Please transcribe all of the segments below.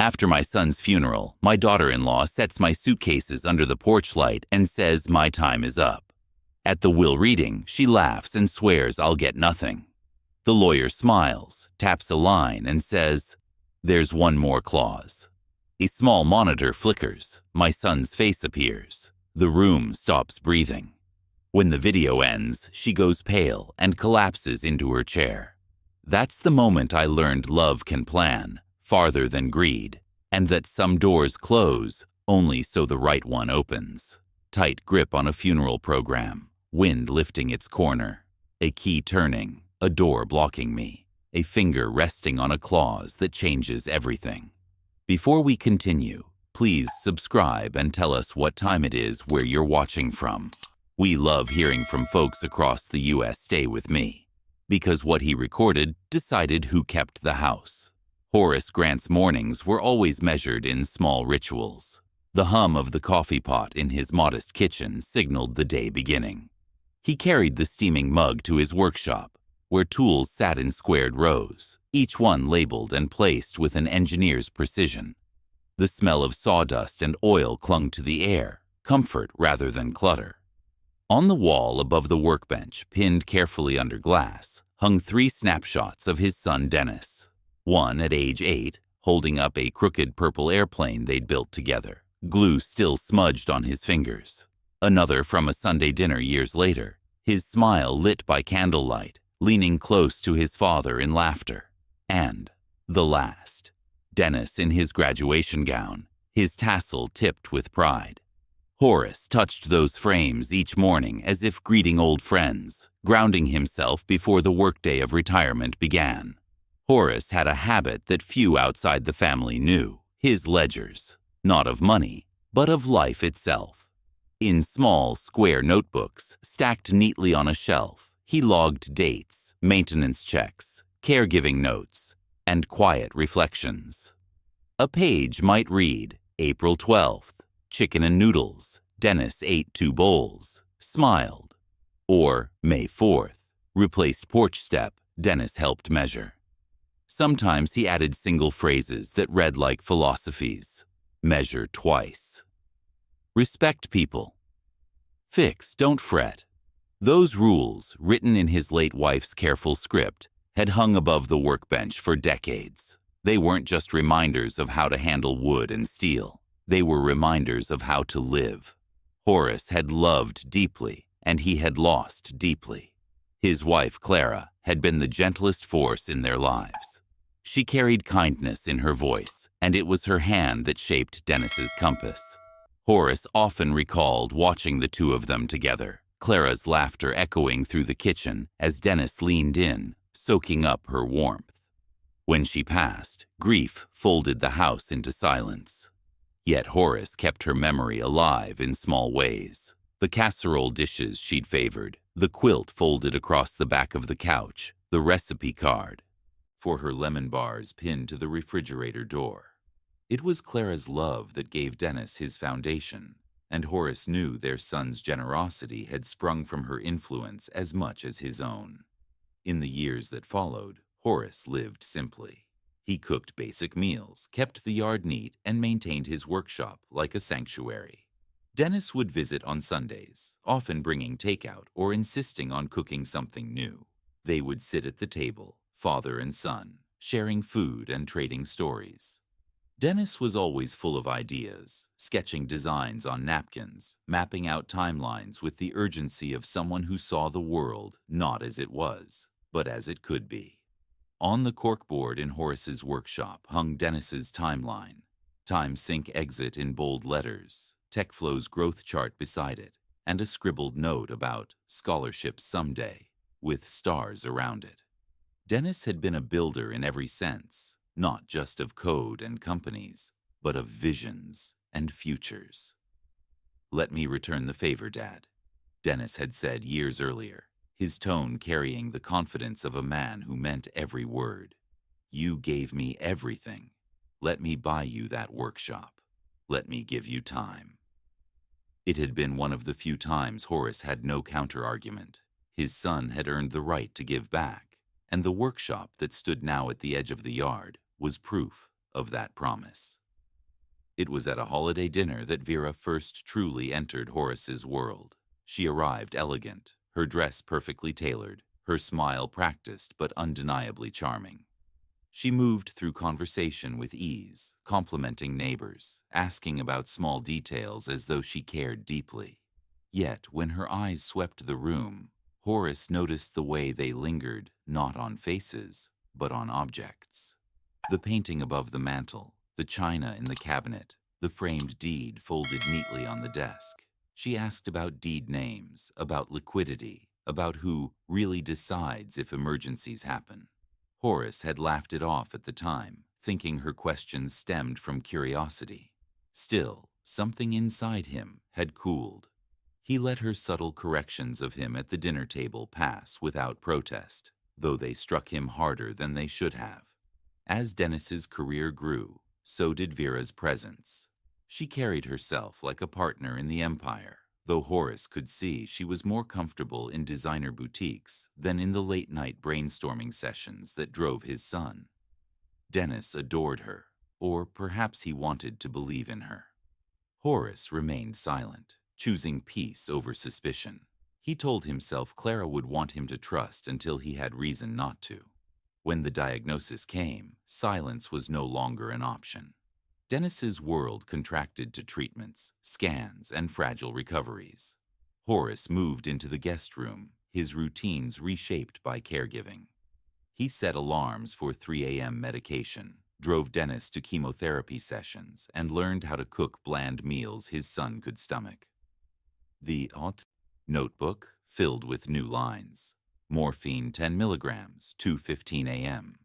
After my son's funeral, my daughter-in-law sets my suitcases under the porch light and says my time is up. At the will reading, she laughs and swears I'll get nothing. The lawyer smiles, taps a line, and says, "There's one more clause." A small monitor flickers. My son's face appears. The room stops breathing. When the video ends, she goes pale and collapses into her chair. That's the moment I learned love can plan farther than greed, and that some doors close only so the right one opens. Tight grip on a funeral program, wind lifting its corner, a key turning, a door blocking me, a finger resting on a clause that changes everything. Before we continue, please subscribe and tell us what time it is where you're watching from. We love hearing from folks across the US. Stay with me, because what he recorded decided who kept the house. Horace Grant's mornings were always measured in small rituals. The hum of the coffee pot in his modest kitchen signaled the day beginning. He carried the steaming mug to his workshop, where tools sat in squared rows, each one labeled and placed with an engineer's precision. The smell of sawdust and oil clung to the air, comfort rather than clutter. On the wall above the workbench, pinned carefully under glass, hung 3 snapshots of his son Dennis. One at age 8, holding up a crooked purple airplane they'd built together, glue still smudged on his fingers. Another from a Sunday dinner years later, his smile lit by candlelight, leaning close to his father in laughter. And the last, Dennis in his graduation gown, his tassel tipped with pride. Horus touched those frames each morning as if greeting old friends, grounding himself before the workday of retirement began. Horus had a habit that few outside the family knew, his ledgers, not of money, but of life itself. In small, square notebooks, stacked neatly on a shelf, he logged dates, maintenance checks, caregiving notes, and quiet reflections. A page might read, April 12th, chicken and noodles, Dennis ate 2 bowls, smiled. Or May 4th, replaced porch step, Dennis helped measure. Sometimes he added single phrases that read like philosophies. Measure twice. Respect people. Fix, don't fret. Those rules, written in his late wife's careful script, had hung above the workbench for decades. They weren't just reminders of how to handle wood and steel. They were reminders of how to live. Horus had loved deeply, and he had lost deeply. His wife, Clara, had been the gentlest force in their lives. She carried kindness in her voice, and it was her hand that shaped Dennis's compass. Horus often recalled watching the 2 of them together, Clara's laughter echoing through the kitchen as Dennis leaned in, soaking up her warmth. When she passed, grief folded the house into silence. Yet Horus kept her memory alive in small ways. The casserole dishes she'd favored, the quilt folded across the back of the couch, the recipe card for her lemon bars pinned to the refrigerator door. It was Clara's love that gave Dennis his foundation, and Horus knew their son's generosity had sprung from her influence as much as his own. In the years that followed, Horus lived simply. He cooked basic meals, kept the yard neat, and maintained his workshop like a sanctuary. Dennis would visit on Sundays, often bringing takeout or insisting on cooking something new. They would sit at the table, father and son, sharing food and trading stories. Dennis was always full of ideas, sketching designs on napkins, mapping out timelines with the urgency of someone who saw the world not as it was, but as it could be. On the corkboard in Horus's workshop hung Dennis's timeline, time sync exit in bold letters, TechFlow's growth chart beside it, and a scribbled note about scholarships someday, with stars around it. Dennis had been a builder in every sense, not just of code and companies, but of visions and futures. "Let me return the favor, Dad," Dennis had said years earlier, his tone carrying the confidence of a man who meant every word. "You gave me everything. Let me buy you that workshop. Let me give you time." It had been one of the few times Horus had no counter-argument. His son had earned the right to give back, and the workshop that stood now at the edge of the yard was proof. of that promise. It was at a holiday dinner that Vera first truly entered Horus's world. She arrived elegant, her dress perfectly tailored, her smile practiced but undeniably charming. She moved through conversation with ease, complimenting neighbors, asking about small details as though she cared deeply. Yet, when her eyes swept the room, Horus noticed the way they lingered not on faces, but on objects. The painting above the mantel, the china in the cabinet, the framed deed folded neatly on the desk. She asked about deed names, about liquidity, about who really decides if emergencies happen. Horus had laughed it off at the time, thinking her questions stemmed from curiosity. Still, something inside him had cooled. He let her subtle corrections of him at the dinner table pass without protest, though they struck him harder than they should have. As Dennis's career grew, so did Vera's presence. She carried herself like a partner in the empire, though Horus could see she was more comfortable in designer boutiques than in the late-night brainstorming sessions that drove his son. Dennis adored her, or perhaps he wanted to believe in her. Horus remained silent, choosing peace over suspicion. He told himself Clara would want him to trust until he had reason not to. When the diagnosis came, silence was no longer an option. Dennis's world contracted to treatments, scans, and fragile recoveries. Horus moved into the guest room, his routines reshaped by caregiving. He set alarms for 3 a.m. medication, drove Dennis to chemotherapy sessions, and learned how to cook bland meals his son could stomach. The notebook filled with new lines. Morphine 10 milligrams, 2:15 a.m.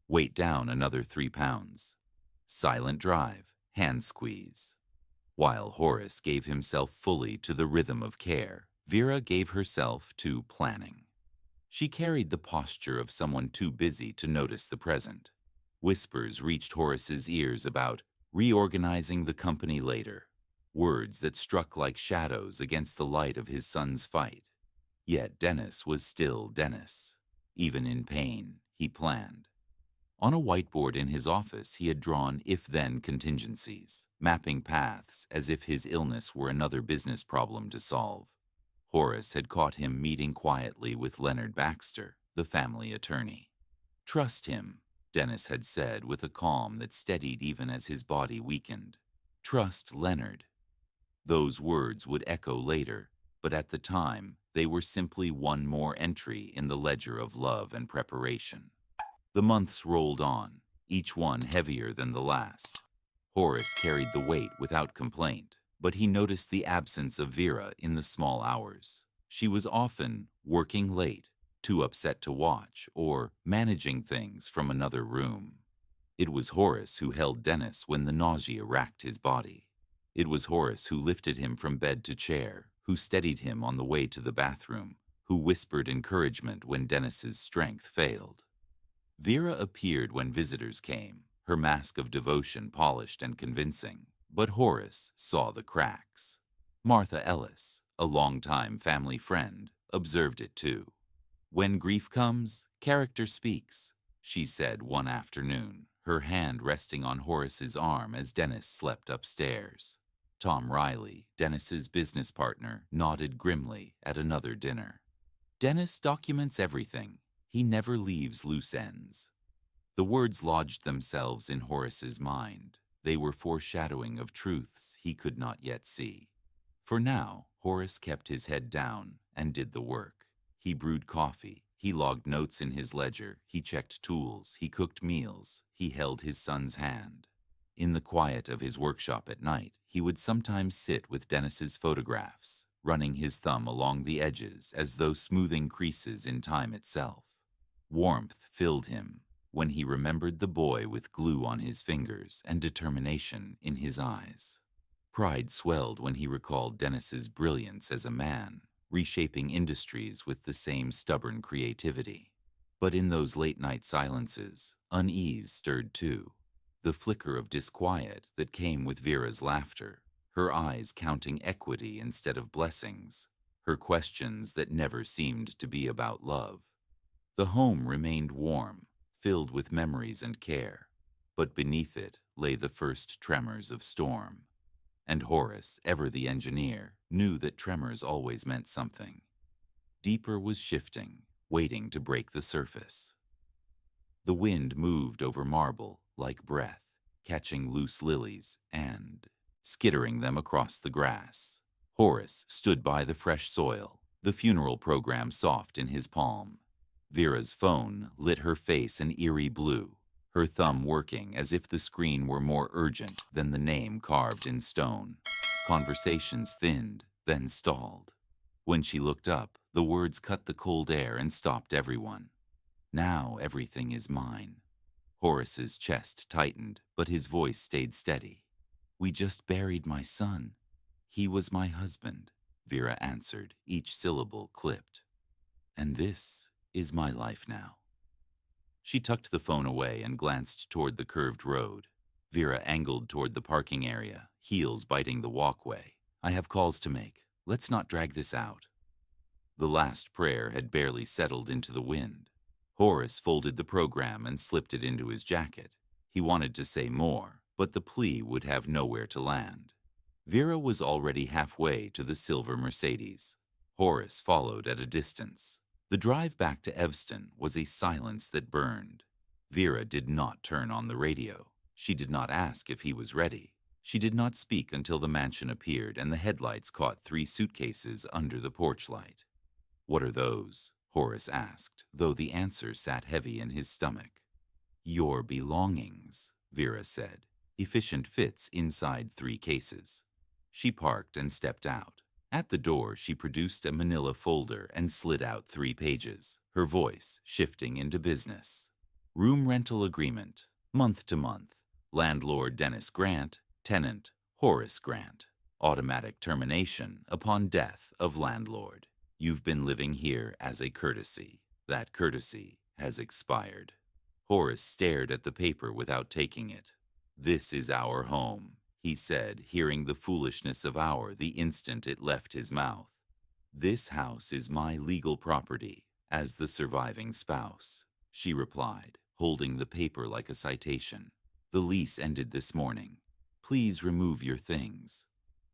Weight down another 3 pounds. Silent drive, hand squeeze. While Horus gave himself fully to the rhythm of care, Vera gave herself to planning. She carried the posture of someone too busy to notice the present. Whispers reached Horus's ears about reorganizing the company later, words that struck like shadows against the light of his son's fight. Yet Dennis was still Dennis. Even in pain, he planned. On a whiteboard in his office, he had drawn if-then contingencies, mapping paths as if his illness were another business problem to solve. Horus had caught him meeting quietly with Leonard Baxter, the family attorney. "Trust him," Dennis had said with a calm that steadied even as his body weakened. "Trust Leonard." Those words would echo later, but at the time, they were simply one more entry in the ledger of love and preparation. The months rolled on, each one heavier than the last. Horus carried the weight without complaint, but he noticed the absence of Vera in the small hours. She was often working late, too upset to watch, or managing things from another room. It was Horus who held Dennis when the nausea racked his body. It was Horus who lifted him from bed to chair, who steadied him on the way to the bathroom, who whispered encouragement when Dennis's strength failed. Vera appeared when visitors came, her mask of devotion polished and convincing, but Horus saw the cracks. Martha Ellis, a longtime family friend, observed it too. "When grief comes, character speaks," she said one afternoon, her hand resting on Horus's arm as Dennis slept upstairs. Tom Riley, Dennis's business partner, nodded grimly at another dinner. "Dennis documents everything. He never leaves loose ends." The words lodged themselves in Horus's mind. They were foreshadowing of truths he could not yet see. For now, Horus kept his head down and did the work. He brewed coffee, he logged notes in his ledger, he checked tools, he cooked meals, he held his son's hand. In the quiet of his workshop at night, he would sometimes sit with Dennis's photographs, running his thumb along the edges as though smoothing creases in time itself. Warmth filled him when he remembered the boy with glue on his fingers and determination in his eyes. Pride swelled when he recalled Dennis's brilliance as a man, reshaping industries with the same stubborn creativity. But in those late-night silences, unease stirred too. The flicker of disquiet that came with Vera's laughter, her eyes counting equity instead of blessings, her questions that never seemed to be about love. The home remained warm, filled with memories and care. but beneath it lay the first tremors of storm. And Horus, ever the engineer, knew that tremors always meant something. Deeper was shifting, waiting to break the surface. The wind moved over marble like breath, catching loose lilies and skittering them across the grass. Horus stood by the fresh soil, the funeral program soft in his palm. Vera's phone lit her face an eerie blue, her thumb working as if the screen were more urgent than the name carved in stone. Conversations thinned, then stalled. When she looked up, the words cut the cold air and stopped everyone. Now everything is mine. Horus's chest tightened, but his voice stayed steady. We just buried my son. He was my husband, Vera answered, each syllable clipped. And this is my life now. She tucked the phone away and glanced toward the curved road. Vera angled toward the parking area, heels biting the walkway. I have calls to make. Let's not drag this out. The last prayer had barely settled into the wind. Horus folded the program and slipped it into his jacket. He wanted to say more, but the plea would have nowhere to land. Vera was already halfway to the silver Mercedes. Horus followed at a distance. The drive back to Evston was a silence that burned. Vera did not turn on the radio. She did not ask if he was ready. She did not speak until the mansion appeared and the headlights caught 3 suitcases under the porch light. What are those? Horus asked, though the answer sat heavy in his stomach. Your belongings, Vera said. Efficient fits inside 3 cases. She parked and stepped out. At the door, she produced a manila folder and slid out 3 pages, her voice shifting into business. Room rental agreement, month to month. Landlord Dennis Grant, tenant Horus Grant. Automatic termination upon death of landlord. You've been living here as a courtesy. That courtesy has expired. Horus stared at the paper without taking it. This is our home, he said, hearing the foolishness of our the instant it left his mouth. This house is my legal property, as the surviving spouse, she replied, holding the paper like a citation. The lease ended this morning. Please remove your things.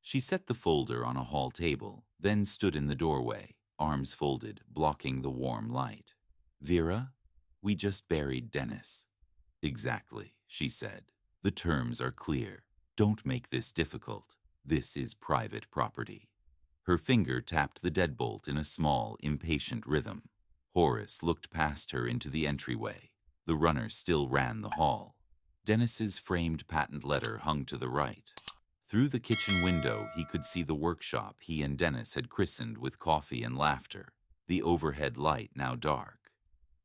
She set the folder on a hall table, then stood in the doorway, arms folded, blocking the warm light. Vera, we just buried Dennis. Exactly, she said. The terms are clear. Don't make this difficult. This is private property. Her finger tapped the deadbolt in a small, impatient rhythm. Horus looked past her into the entryway. The runner still ran the hall. Dennis's framed patent letter hung to the right. Through the kitchen window, he could see the workshop he and Dennis had christened with coffee and laughter, the overhead light now dark.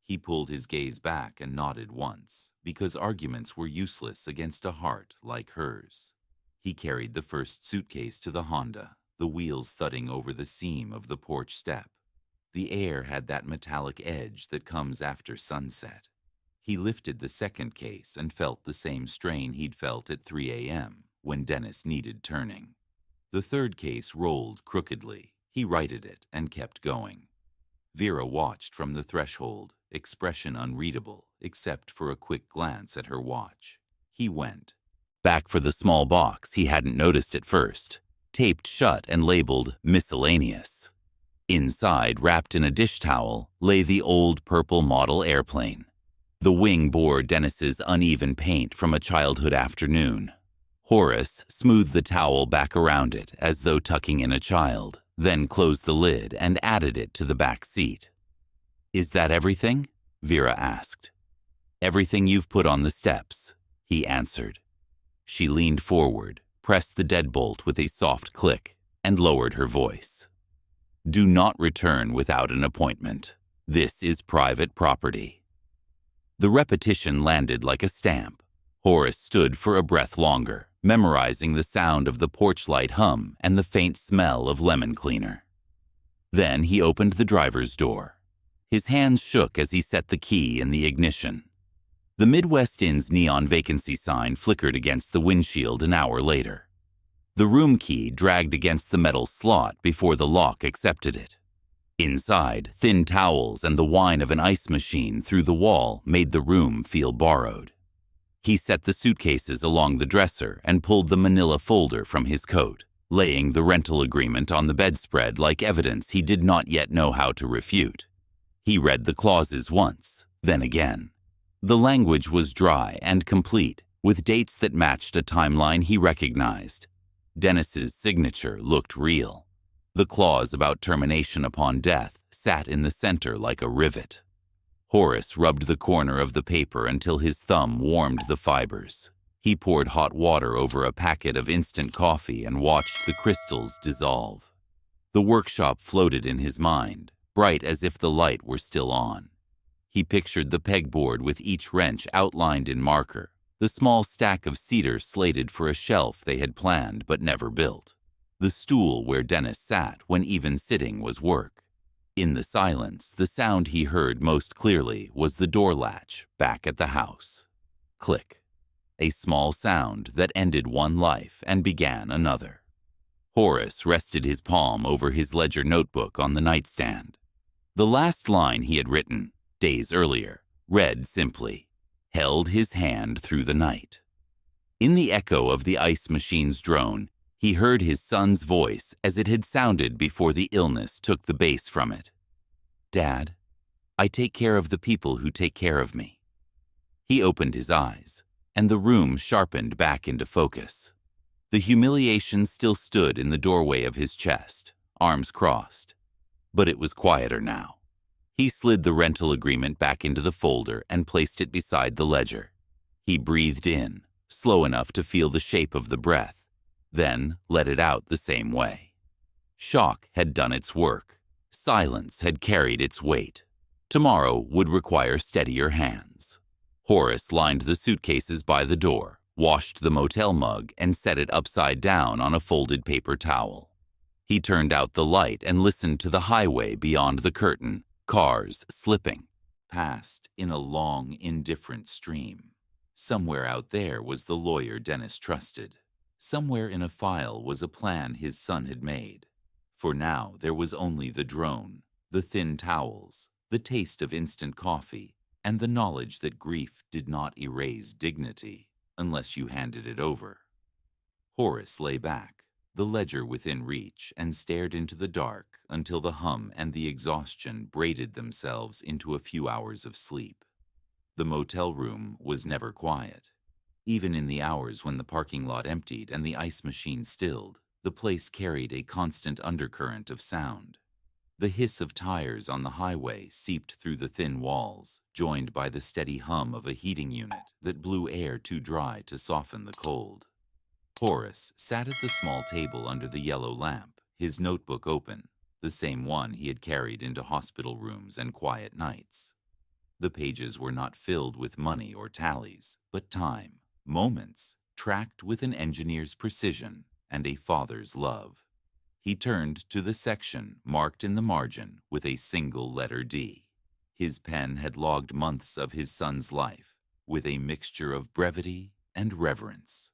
He pulled his gaze back and nodded once, because arguments were useless against a heart like hers. He carried the first suitcase to the Honda, the wheels thudding over the seam of the porch step. The air had that metallic edge that comes after sunset. He lifted the second case and felt the same strain he'd felt at 3 a.m. when Dennis needed turning. The third case rolled crookedly. He righted it and kept going. Vera watched from the threshold, expression unreadable, except for a quick glance at her watch. He went. Back for the small box he hadn't noticed at first, taped shut and labeled miscellaneous. Inside, wrapped in a dish towel, lay the old purple model airplane. The wing bore Dennis's uneven paint from a childhood afternoon. Horus smoothed the towel back around it as though tucking in a child, then closed the lid and added it to the back seat. Is that everything? Vera asked. Everything you've put on the steps, he answered. She leaned forward, pressed the deadbolt with a soft click, and lowered her voice. Do not return without an appointment. This is private property. The repetition landed like a stamp. Horus stood for a breath longer, memorizing the sound of the porch light hum and the faint smell of lemon cleaner. Then he opened the driver's door. His hands shook as he set the key in the ignition. The Midwest Inn's neon vacancy sign flickered against the windshield an hour later. The room key dragged against the metal slot before the lock accepted it. Inside, thin towels and the whine of an ice machine through the wall made the room feel borrowed. He set the suitcases along the dresser and pulled the manila folder from his coat, laying the rental agreement on the bedspread like evidence he did not yet know how to refute. He read the clauses once, then again. The language was dry and complete, with dates that matched a timeline he recognized. Dennis's signature looked real. The clause about termination upon death sat in the center like a rivet. Horus rubbed the corner of the paper until his thumb warmed the fibers. He poured hot water over a packet of instant coffee and watched the crystals dissolve. The workshop floated in his mind, bright as if the light were still on. He pictured the pegboard with each wrench outlined in marker, the small stack of cedar slated for a shelf they had planned but never built, the stool where Dennis sat when even sitting was work. In the silence, the sound he heard most clearly was the door latch back at the house. Click. A small sound that ended one life and began another. Horus rested his palm over his ledger notebook on the nightstand. The last line he had written, days earlier, read simply, "Held his hand through the night." In the echo of the ice machine's drone, he heard his son's voice as it had sounded before the illness took the bass from it. "Dad, I take care of the people who take care of me." He opened his eyes, and the room sharpened back into focus. The humiliation still stood in the doorway of his chest, arms crossed. But it was quieter now. He slid the rental agreement back into the folder and placed it beside the ledger. He breathed in, slow enough to feel the shape of the breath, then let it out the same way. Shock had done its work. Silence had carried its weight. Tomorrow would require steadier hands. Horus lined the suitcases by the door, washed the motel mug, and set it upside down on a folded paper towel. He turned out the light and listened to the highway beyond the curtain, cars slipping past in a long, indifferent stream. Somewhere out there was the lawyer Dennis trusted. Somewhere in a file was a plan his son had made. For now, there was only the drone, the thin towels, the taste of instant coffee, and the knowledge that grief did not erase dignity unless you handed it over. Horus lay back, the ledger within reach, and stared into the dark until the hum and the exhaustion braided themselves into a few hours of sleep. The motel room was never quiet. Even in the hours when the parking lot emptied and the ice machine stilled, the place carried a constant undercurrent of sound. The hiss of tires on the highway seeped through the thin walls, joined by the steady hum of a heating unit that blew air too dry to soften the cold. Horus sat at the small table under the yellow lamp, his notebook open, the same one he had carried into hospital rooms and quiet nights. The pages were not filled with money or tallies, but time, moments, tracked with an engineer's precision and a father's love. He turned to the section marked in the margin with a single letter D. His pen had logged months of his son's life with a mixture of brevity and reverence.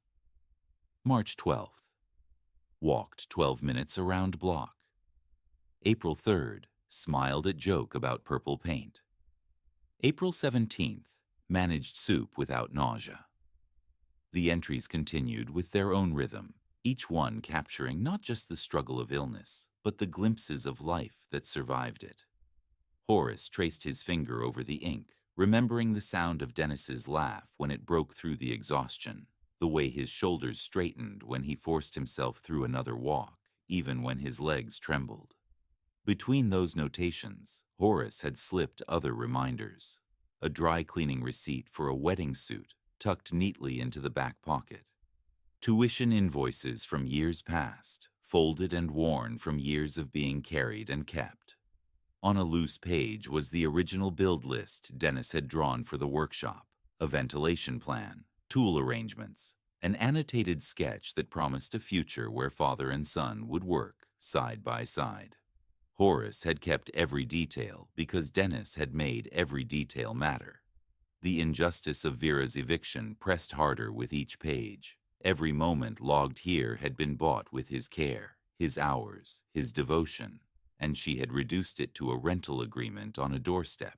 March 12th. Walked 12 minutes around block. April 3rd. Smiled at joke about purple paint. April 17th. Managed soup without nausea. The entries continued with their own rhythm, each one capturing not just the struggle of illness, but the glimpses of life that survived it. Horus traced his finger over the ink, remembering the sound of Dennis's laugh when it broke through the exhaustion, the way his shoulders straightened when he forced himself through another walk, even when his legs trembled. Between those notations, Horus had slipped other reminders. A dry cleaning receipt for a wedding suit tucked neatly into the back pocket. Tuition invoices from years past, folded and worn from years of being carried and kept. On a loose page was the original build list Dennis had drawn for the workshop, a ventilation plan, tool arrangements, an annotated sketch that promised a future where father and son would work side by side. Horus had kept every detail because Dennis had made every detail matter. The injustice of Vera's eviction pressed harder with each page. Every moment logged here had been bought with his care, his hours, his devotion, and she had reduced it to a rental agreement on a doorstep.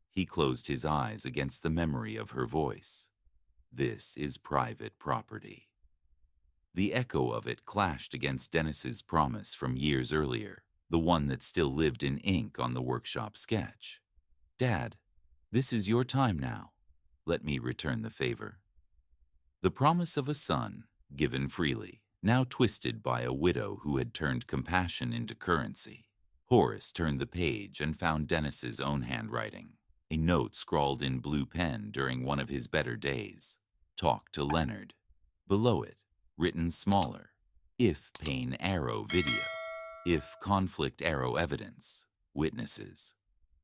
He closed his eyes against the memory of her voice. This is private property." The echo of it clashed against Dennis's promise from years earlier, the one that still lived in ink on the workshop sketch. "Dad, this is your time now. Let me return the favor." The promise of a son, given freely, now twisted by a widow who had turned compassion into currency. Horus turned the page and found Dennis's own handwriting, a note scrawled in blue pen during one of his better days. "Talk to Leonard." Below it, written smaller, "If pain arrow video. If conflict arrow evidence. Witnesses."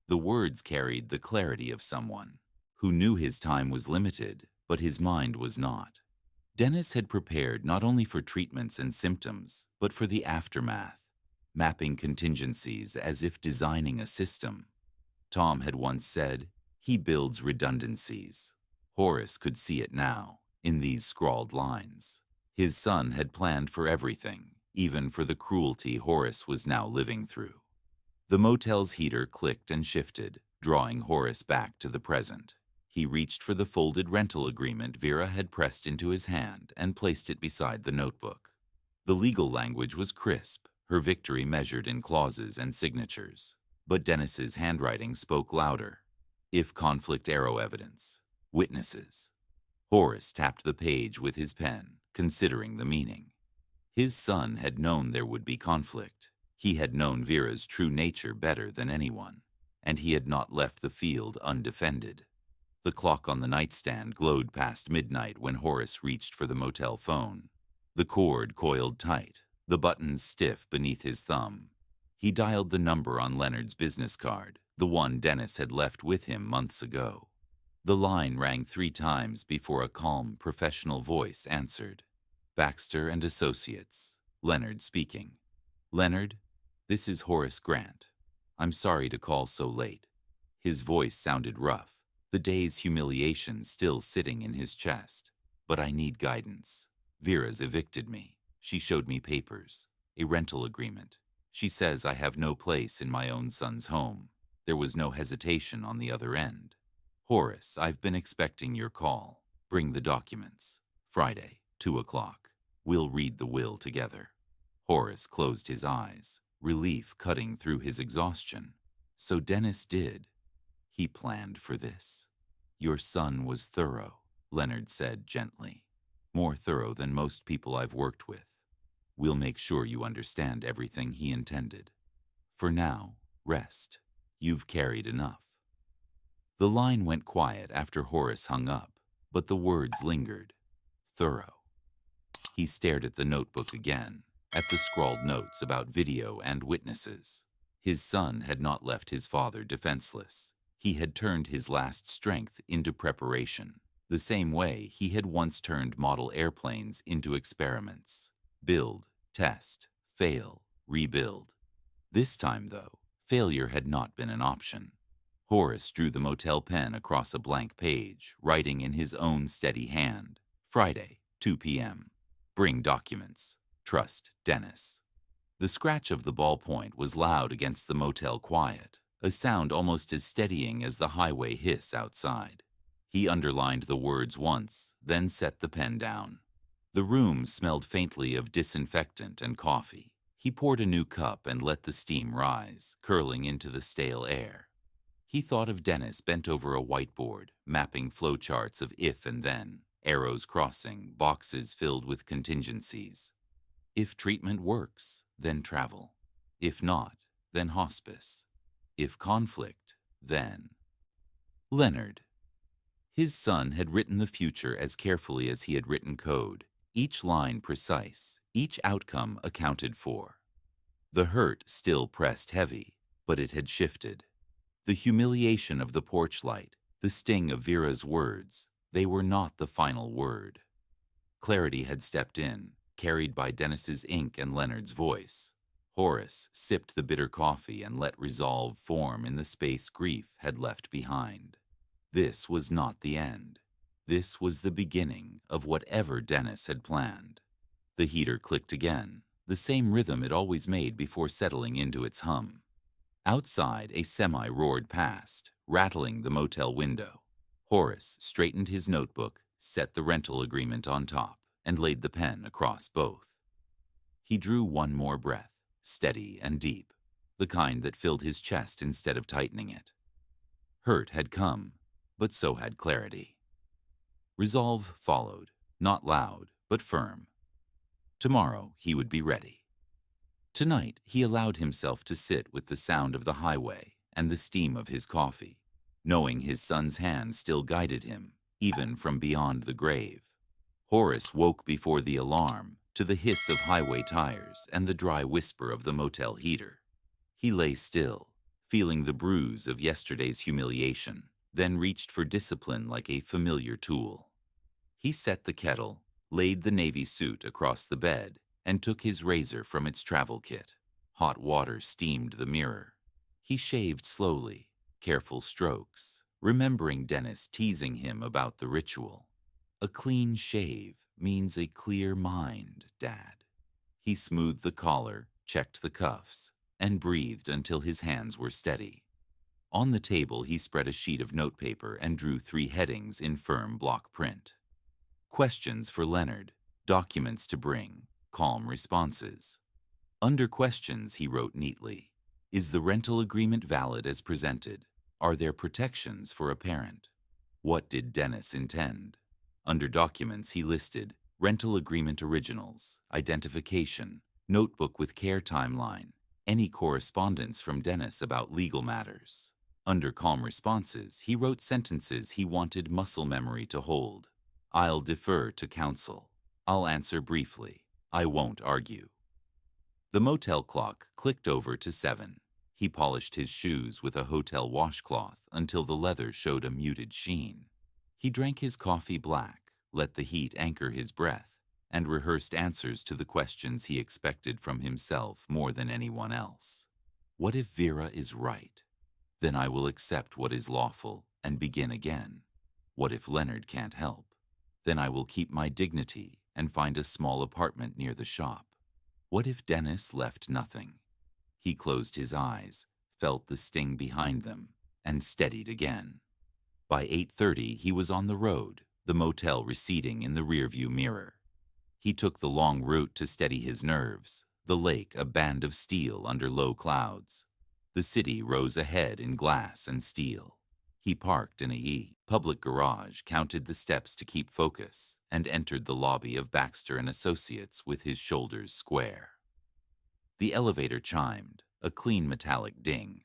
The words carried the clarity of someone who knew his time was limited, but his mind was not. Dennis had prepared not only for treatments and symptoms, but for the aftermath, mapping contingencies as if designing a system. Tom had once said, "He builds redundancies." Horus could see it now, in these scrawled lines. His son had planned for everything, even for the cruelty Horus was now living through. The motel's heater clicked and shifted, drawing Horus back to the present. He reached for the folded rental agreement Vera had pressed into his hand and placed it beside the notebook. The legal language was crisp, her victory measured in clauses and signatures. But Dennis's handwriting spoke louder. "If conflict arrow evidence. Witnesses." Horus tapped the page with his pen, considering the meaning. His son had known there would be conflict. He had known Vera's true nature better than anyone, and he had not left the field undefended. The clock on the nightstand glowed past midnight when Horus reached for the motel phone. The cord coiled tight, the buttons stiff beneath his thumb. He dialed the number on Leonard's business card, the one Dennis had left with him months ago. The line rang 3 times before a calm, professional voice answered. "Baxter and Associates," Leonard speaking. "Leonard, this is Horace Grant. I'm sorry to call so late." His voice sounded rough, the day's humiliation still sitting in his chest. "But I need guidance. Vera's evicted me. She showed me papers, a rental agreement. She says I have no place in my own son's home. There was no hesitation on the other end. Horace, I've been expecting your call. Bring the documents. Friday, 2 o'clock. We'll read the will together." Horace closed his eyes, relief cutting through his exhaustion. So Dennis did. He planned for this. "Your son was thorough," Leonard said gently. "More thorough than most people I've worked with. We'll make sure you understand everything he intended. For now, rest. You've carried enough." The line went quiet after Horace hung up, but the words lingered. Thorough. He stared at the notebook again, at the scrawled notes about video and witnesses. His son had not left his father defenseless. He had turned his last strength into preparation, the same way he had once turned model airplanes into experiments. Build, test, fail, rebuild. This time, though, failure had not been an option. Horus drew the motel pen across a blank page, writing in his own steady hand. Friday, 2 p.m. Bring documents. Trust, Dennis. The scratch of the ballpoint was loud against the motel quiet, a sound almost as steadying as the highway hiss outside. He underlined the words once, then set the pen down. The room smelled faintly of disinfectant and coffee. He poured a new cup and let the steam rise, curling into the stale air. He thought of Dennis bent over a whiteboard, mapping flowcharts of if and then, arrows crossing, boxes filled with contingencies. If treatment works, then travel. If not, then hospice. If conflict, then... Leonard. His son had written the future as carefully as he had written code, each line precise, each outcome accounted for. The hurt still pressed heavy, but it had shifted. The humiliation of the porch light, the sting of Vera's words, they were not the final word. Clarity had stepped in, carried by Dennis's ink and Leonard's voice. Horus sipped the bitter coffee and let resolve form in the space grief had left behind. This was not the end. This was the beginning of whatever Dennis had planned. The heater clicked again, the same rhythm it always made before settling into its hum. Outside, a semi roared past, rattling the motel window. Horus straightened his notebook, set the rental agreement on top, and laid the pen across both. He drew one more breath, steady and deep, the kind that filled his chest instead of tightening it. Hurt had come, but so had clarity. Resolve followed, not loud, but firm. Tomorrow he would be ready. Tonight he allowed himself to sit with the sound of the highway and the steam of his coffee, knowing his son's hand still guided him, even from beyond the grave. Horus woke before the alarm to the hiss of highway tires and the dry whisper of the motel heater. He lay still, feeling the bruise of yesterday's humiliation, then reached for discipline like a familiar tool. He set the kettle, laid the navy suit across the bed, and took his razor from its travel kit. Hot water steamed the mirror. He shaved slowly, careful strokes, remembering Dennis teasing him about the ritual. A clean shave means a clear mind, Dad. He smoothed the collar, checked the cuffs, and breathed until his hands were steady. On the table, he spread a sheet of notepaper and drew 3 headings in firm block print. Questions for Leonard, documents to bring, calm responses. Under questions, he wrote neatly, is the rental agreement valid as presented? Are there protections for a parent? What did Dennis intend? Under documents, he listed rental agreement originals, identification, notebook with care timeline, any correspondence from Dennis about legal matters. Under calm responses, he wrote sentences he wanted muscle memory to hold. I'll defer to counsel. I'll answer briefly. I won't argue. The motel clock clicked over to 7. He polished his shoes with a hotel washcloth until the leather showed a muted sheen. He drank his coffee black, let the heat anchor his breath, and rehearsed answers to the questions he expected from himself more than anyone else. What if Vera is right? Then I will accept what is lawful and begin again. What if Leonard can't help? Then I will keep my dignity and find a small apartment near the shop. What if Dennis left nothing? He closed his eyes, felt the sting behind them, and steadied again. By 8:30, he was on the road, the motel receding in the rearview mirror. He took the long route to steady his nerves, the lake a band of steel under low clouds. The city rose ahead in glass and steel. He parked in a public garage, counted the steps to keep focus, and entered the lobby of Baxter & Associates with his shoulders square. The elevator chimed, a clean metallic ding.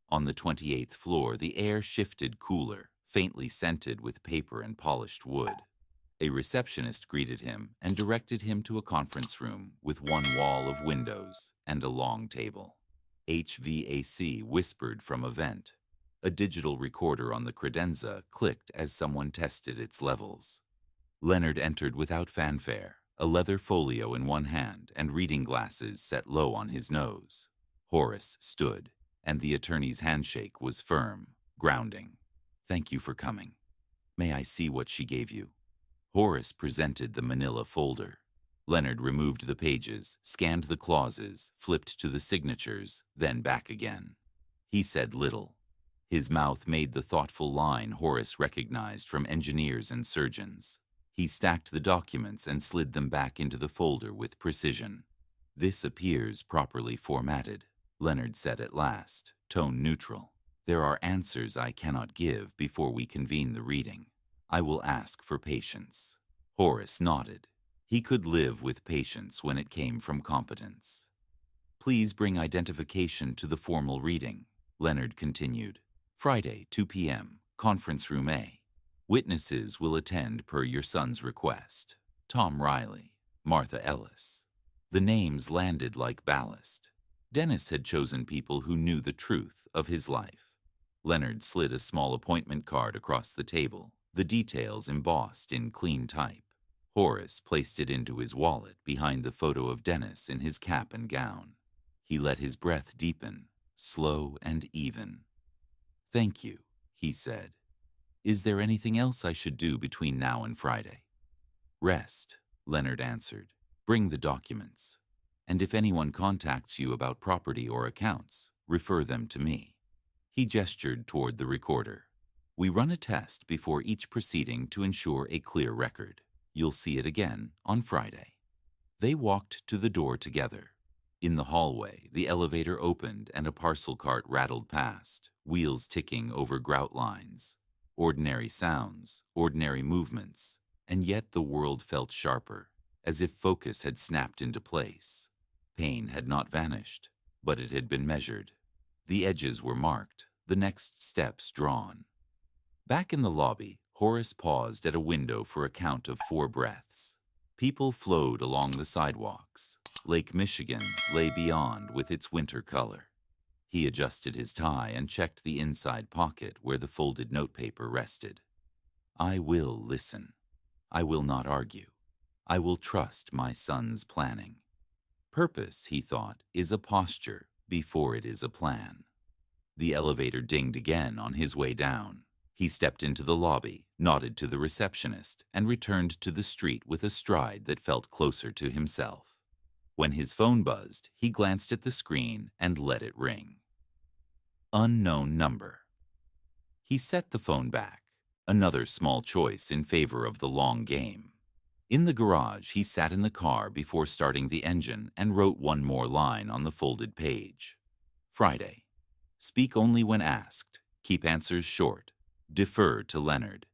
On the 28th floor, the air shifted cooler, faintly scented with paper and polished wood. A receptionist greeted him and directed him to a conference room with one wall of windows and a long table. HVAC whispered from a vent. A digital recorder on the credenza clicked as someone tested its levels. Leonard entered without fanfare, a leather folio in one hand and reading glasses set low on his nose. Horus stood, and the attorney's handshake was firm, grounding. Thank you for coming. May I see what she gave you? Horus presented the manila folder. Leonard removed the pages, scanned the clauses, flipped to the signatures, then back again. He said little. His mouth made the thoughtful line Horus recognized from engineers and surgeons. He stacked the documents and slid them back into the folder with precision. This appears properly formatted, Leonard said at last, tone neutral. There are answers I cannot give before we convene the reading. I will ask for patience. Horus nodded. He could live with patience when it came from competence. Please bring identification to the formal reading, Leonard continued. Friday, 2 p.m., Conference Room A. Witnesses will attend per your son's request. Tom Riley, Martha Ellis. The names landed like ballast. Dennis had chosen people who knew the truth of his life. Leonard slid a small appointment card across the table, the details embossed in clean type. Horus placed it into his wallet behind the photo of Dennis in his cap and gown. He let his breath deepen, slow and even. Thank you, he said. Is there anything else I should do between now and Friday? Rest, Leonard answered. Bring the documents. And if anyone contacts you about property or accounts, refer them to me. He gestured toward the recorder. We run a test before each proceeding to ensure a clear record. You'll see it again on Friday." They walked to the door together. In the hallway, the elevator opened and a parcel cart rattled past, wheels ticking over grout lines. Ordinary sounds, ordinary movements, and yet the world felt sharper, as if focus had snapped into place. Pain had not vanished, but it had been measured. The edges were marked, the next steps drawn. Back in the lobby, Horus paused at a window for a count of 4 breaths. People flowed along the sidewalks. Lake Michigan lay beyond with its winter color. He adjusted his tie and checked the inside pocket where the folded notepaper rested. "I will listen. I will not argue. I will trust my son's planning." Purpose, he thought, is a posture before it is a plan. The elevator dinged again on his way down. He stepped into the lobby, nodded to the receptionist, and returned to the street with a stride that felt closer to himself. When his phone buzzed, he glanced at the screen and let it ring. Unknown number. He set the phone back, another small choice in favor of the long game. In the garage, he sat in the car before starting the engine and wrote one more line on the folded page. Friday. Speak only when asked. Keep answers short. Defer to Leonard.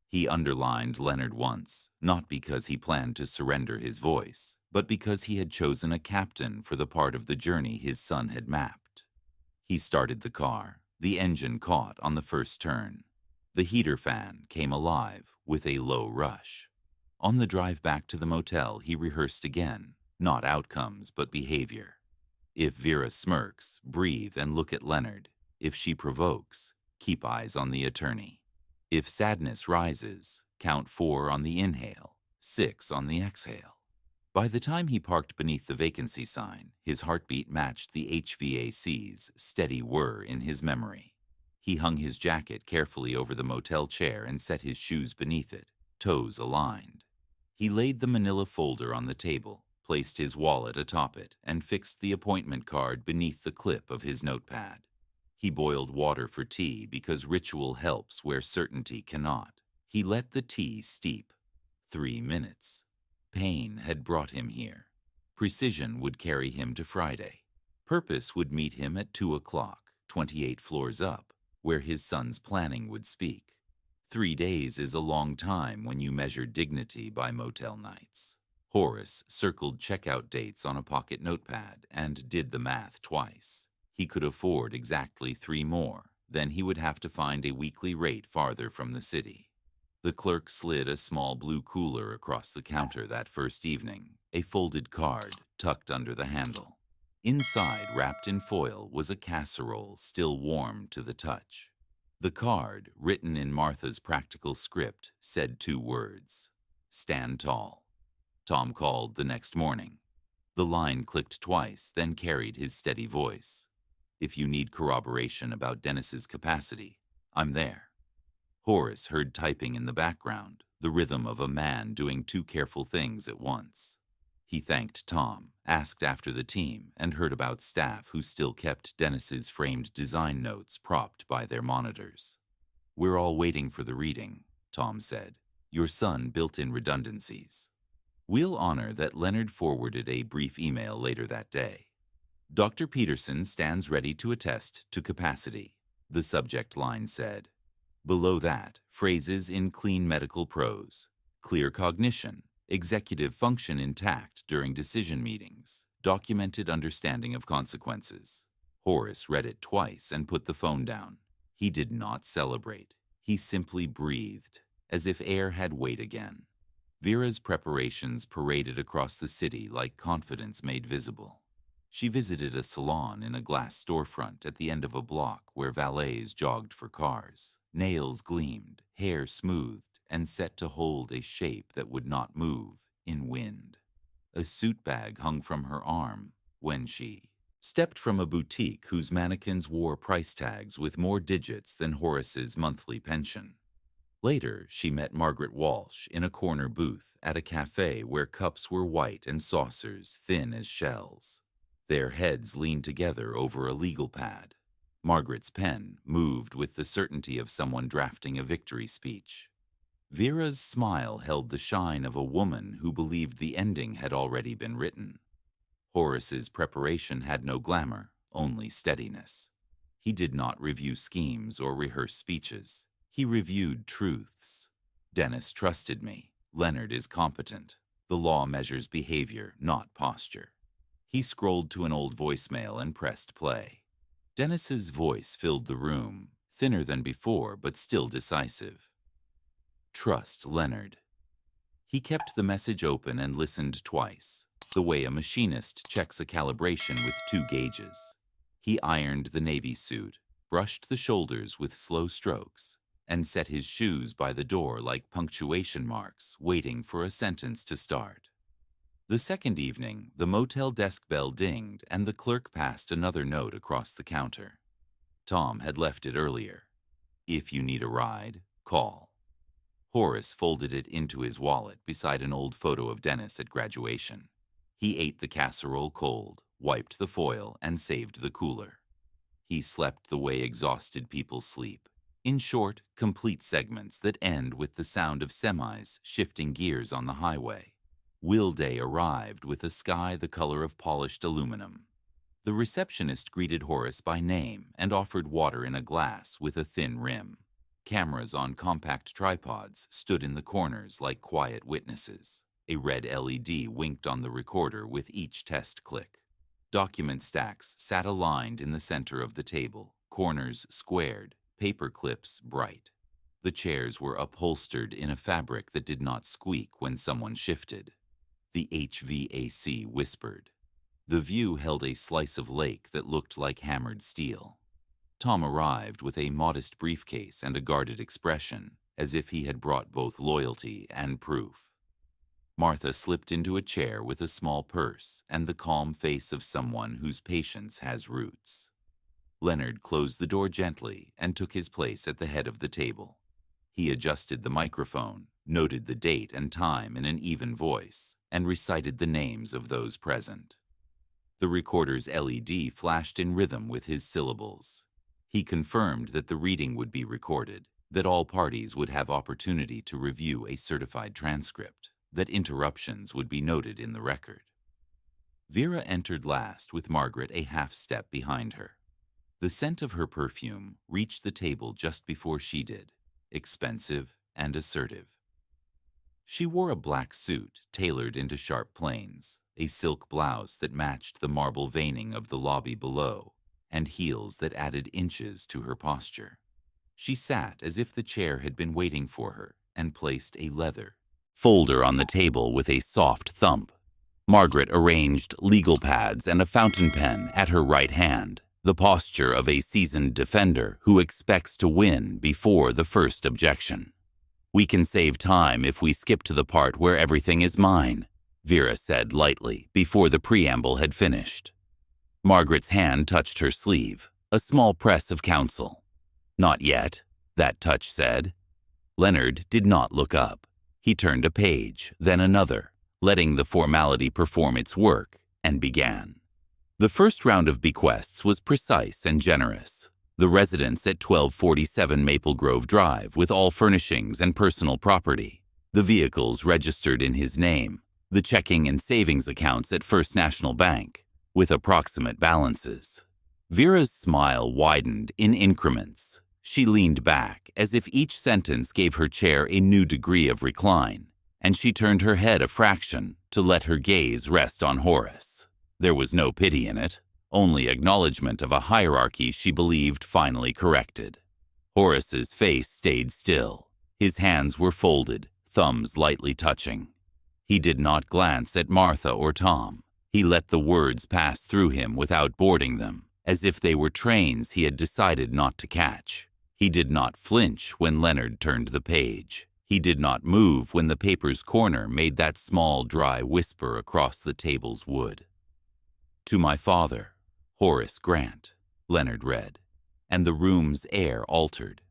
He underlined Leonard once, not because he planned to surrender his voice, but because he had chosen a captain for the part of the journey his son had mapped. He started the car. The engine caught on the first turn. The heater fan came alive with a low rush. On the drive back to the motel, he rehearsed again, not outcomes but behavior. If Vera smirks, breathe and look at Leonard. If she provokes, keep eyes on the attorney. If sadness rises, count 4 on the inhale, 6 on the exhale. By the time he parked beneath the vacancy sign, his heartbeat matched the HVAC's steady whir in his memory. He hung his jacket carefully over the motel chair and set his shoes beneath it, toes aligned. He laid the manila folder on the table, placed his wallet atop it, and fixed the appointment card beneath the clip of his notepad. He boiled water for tea because ritual helps where certainty cannot. He let the tea steep. 3 minutes. Pain had brought him here. Precision would carry him to Friday. Purpose would meet him at 2 o'clock, 28 floors up, where his son's planning would speak. 3 days is a long time when you measure dignity by motel nights. Horus circled checkout dates on a pocket notepad and did the math twice. He could afford exactly 3 more, then he would have to find a weekly rate farther from the city. The clerk slid a small blue cooler across the counter that first evening, a folded card tucked under the handle. Inside, wrapped in foil, was a casserole still warm to the touch. The card, written in Martha's practical script, said 2 words: "Stand tall." Tom called the next morning. The line clicked twice, then carried his steady voice. "If you need corroboration about Dennis's capacity, I'm there." Horus heard typing in the background, the rhythm of a man doing 2 careful things at once. He thanked Tom, asked after the team, and heard about staff who still kept Dennis's framed design notes propped by their monitors. "We're all waiting for the reading," Tom said. "Your son built in redundancies." We'll honor that Leonard forwarded a brief email later that day. "Dr. Peterson stands ready to attest to capacity," the subject line said. Below that, phrases in clean medical prose: "Clear cognition, executive function intact during decision meetings, documented understanding of consequences." Horus read it twice and put the phone down. He did not celebrate. He simply breathed, as if air had weight again. Vera's preparations paraded across the city like confidence made visible. She visited a salon in a glass storefront at the end of a block where valets jogged for cars. Nails gleamed, hair smoothed, and set to hold a shape that would not move in wind. A suit bag hung from her arm when she stepped from a boutique whose mannequins wore price tags with more digits than Horace's monthly pension. Later, she met Margaret Walsh in a corner booth at a cafe where cups were white and saucers thin as shells. Their heads leaned together over a legal pad. Margaret's pen moved with the certainty of someone drafting a victory speech. Vera's smile held the shine of a woman who believed the ending had already been written. Horus's preparation had no glamour, only steadiness. He did not review schemes or rehearse speeches. He reviewed truths. Dennis trusted me. Leonard is competent. The law measures behavior, not posture. He scrolled to an old voicemail and pressed play. Dennis's voice filled the room, thinner than before but still decisive. Trust Leonard. He kept the message open and listened twice, the way a machinist checks a calibration with 2 gauges. He ironed the navy suit, brushed the shoulders with slow strokes, and set his shoes by the door like punctuation marks waiting for a sentence to start. The second evening, the motel desk bell dinged and the clerk passed another note across the counter. Tom had left it earlier. If you need a ride, call. Horus folded it into his wallet beside an old photo of Dennis at graduation. He ate the casserole cold, wiped the foil, and saved the cooler. He slept the way exhausted people sleep, in short, complete segments that end with the sound of semis shifting gears on the highway. Will Day arrived with a sky the color of polished aluminum. The receptionist greeted Horus by name and offered water in a glass with a thin rim. Cameras on compact tripods stood in the corners like quiet witnesses. A red LED winked on the recorder with each test click. Document stacks sat aligned in the center of the table, corners squared, paper clips bright. The chairs were upholstered in a fabric that did not squeak when someone shifted. The HVAC whispered. The view held a slice of lake that looked like hammered steel. Tom arrived with a modest briefcase and a guarded expression, as if he had brought both loyalty and proof. Martha slipped into a chair with a small purse and the calm face of someone whose patience has roots. Leonard closed the door gently and took his place at the head of the table. He adjusted the microphone, noted the date and time in an even voice, and recited the names of those present. The recorder's LED flashed in rhythm with his syllables. He confirmed that the reading would be recorded, that all parties would have opportunity to review a certified transcript, that interruptions would be noted in the record. Vera entered last with Margaret a half-step behind her. The scent of her perfume reached the table just before she did, expensive and assertive. She wore a black suit tailored into sharp planes, a silk blouse that matched the marble veining of the lobby below, and heels that added inches to her posture. She sat as if the chair had been waiting for her and placed a leather folder on the table with a soft thump. Margaret arranged legal pads and a fountain pen at her right hand, the posture of a seasoned defender who expects to win before the first objection. "We can save time if we skip to the part where everything is mine," Vera said lightly before the preamble had finished. Margaret's hand touched her sleeve, a small press of counsel. "Not yet," that touch said. Leonard did not look up. He turned a page, then another, letting the formality perform its work, and began. The first round of bequests was precise and generous. The residence at 1247 Maple Grove Drive with all furnishings and personal property, the vehicles registered in his name, the checking and savings accounts at First National Bank, with approximate balances. Vera's smile widened in increments. She leaned back as if each sentence gave her chair a new degree of recline, and she turned her head a fraction to let her gaze rest on Horus. There was no pity in it, only acknowledgement of a hierarchy she believed finally corrected. Horus's face stayed still. His hands were folded, thumbs lightly touching. He did not glance at Martha or Tom. He let the words pass through him without boarding them, as if they were trains he had decided not to catch. He did not flinch when Leonard turned the page. He did not move when the paper's corner made that small, dry whisper across the table's wood. "To my father, Horace Grant," Leonard read, and the room's air altered.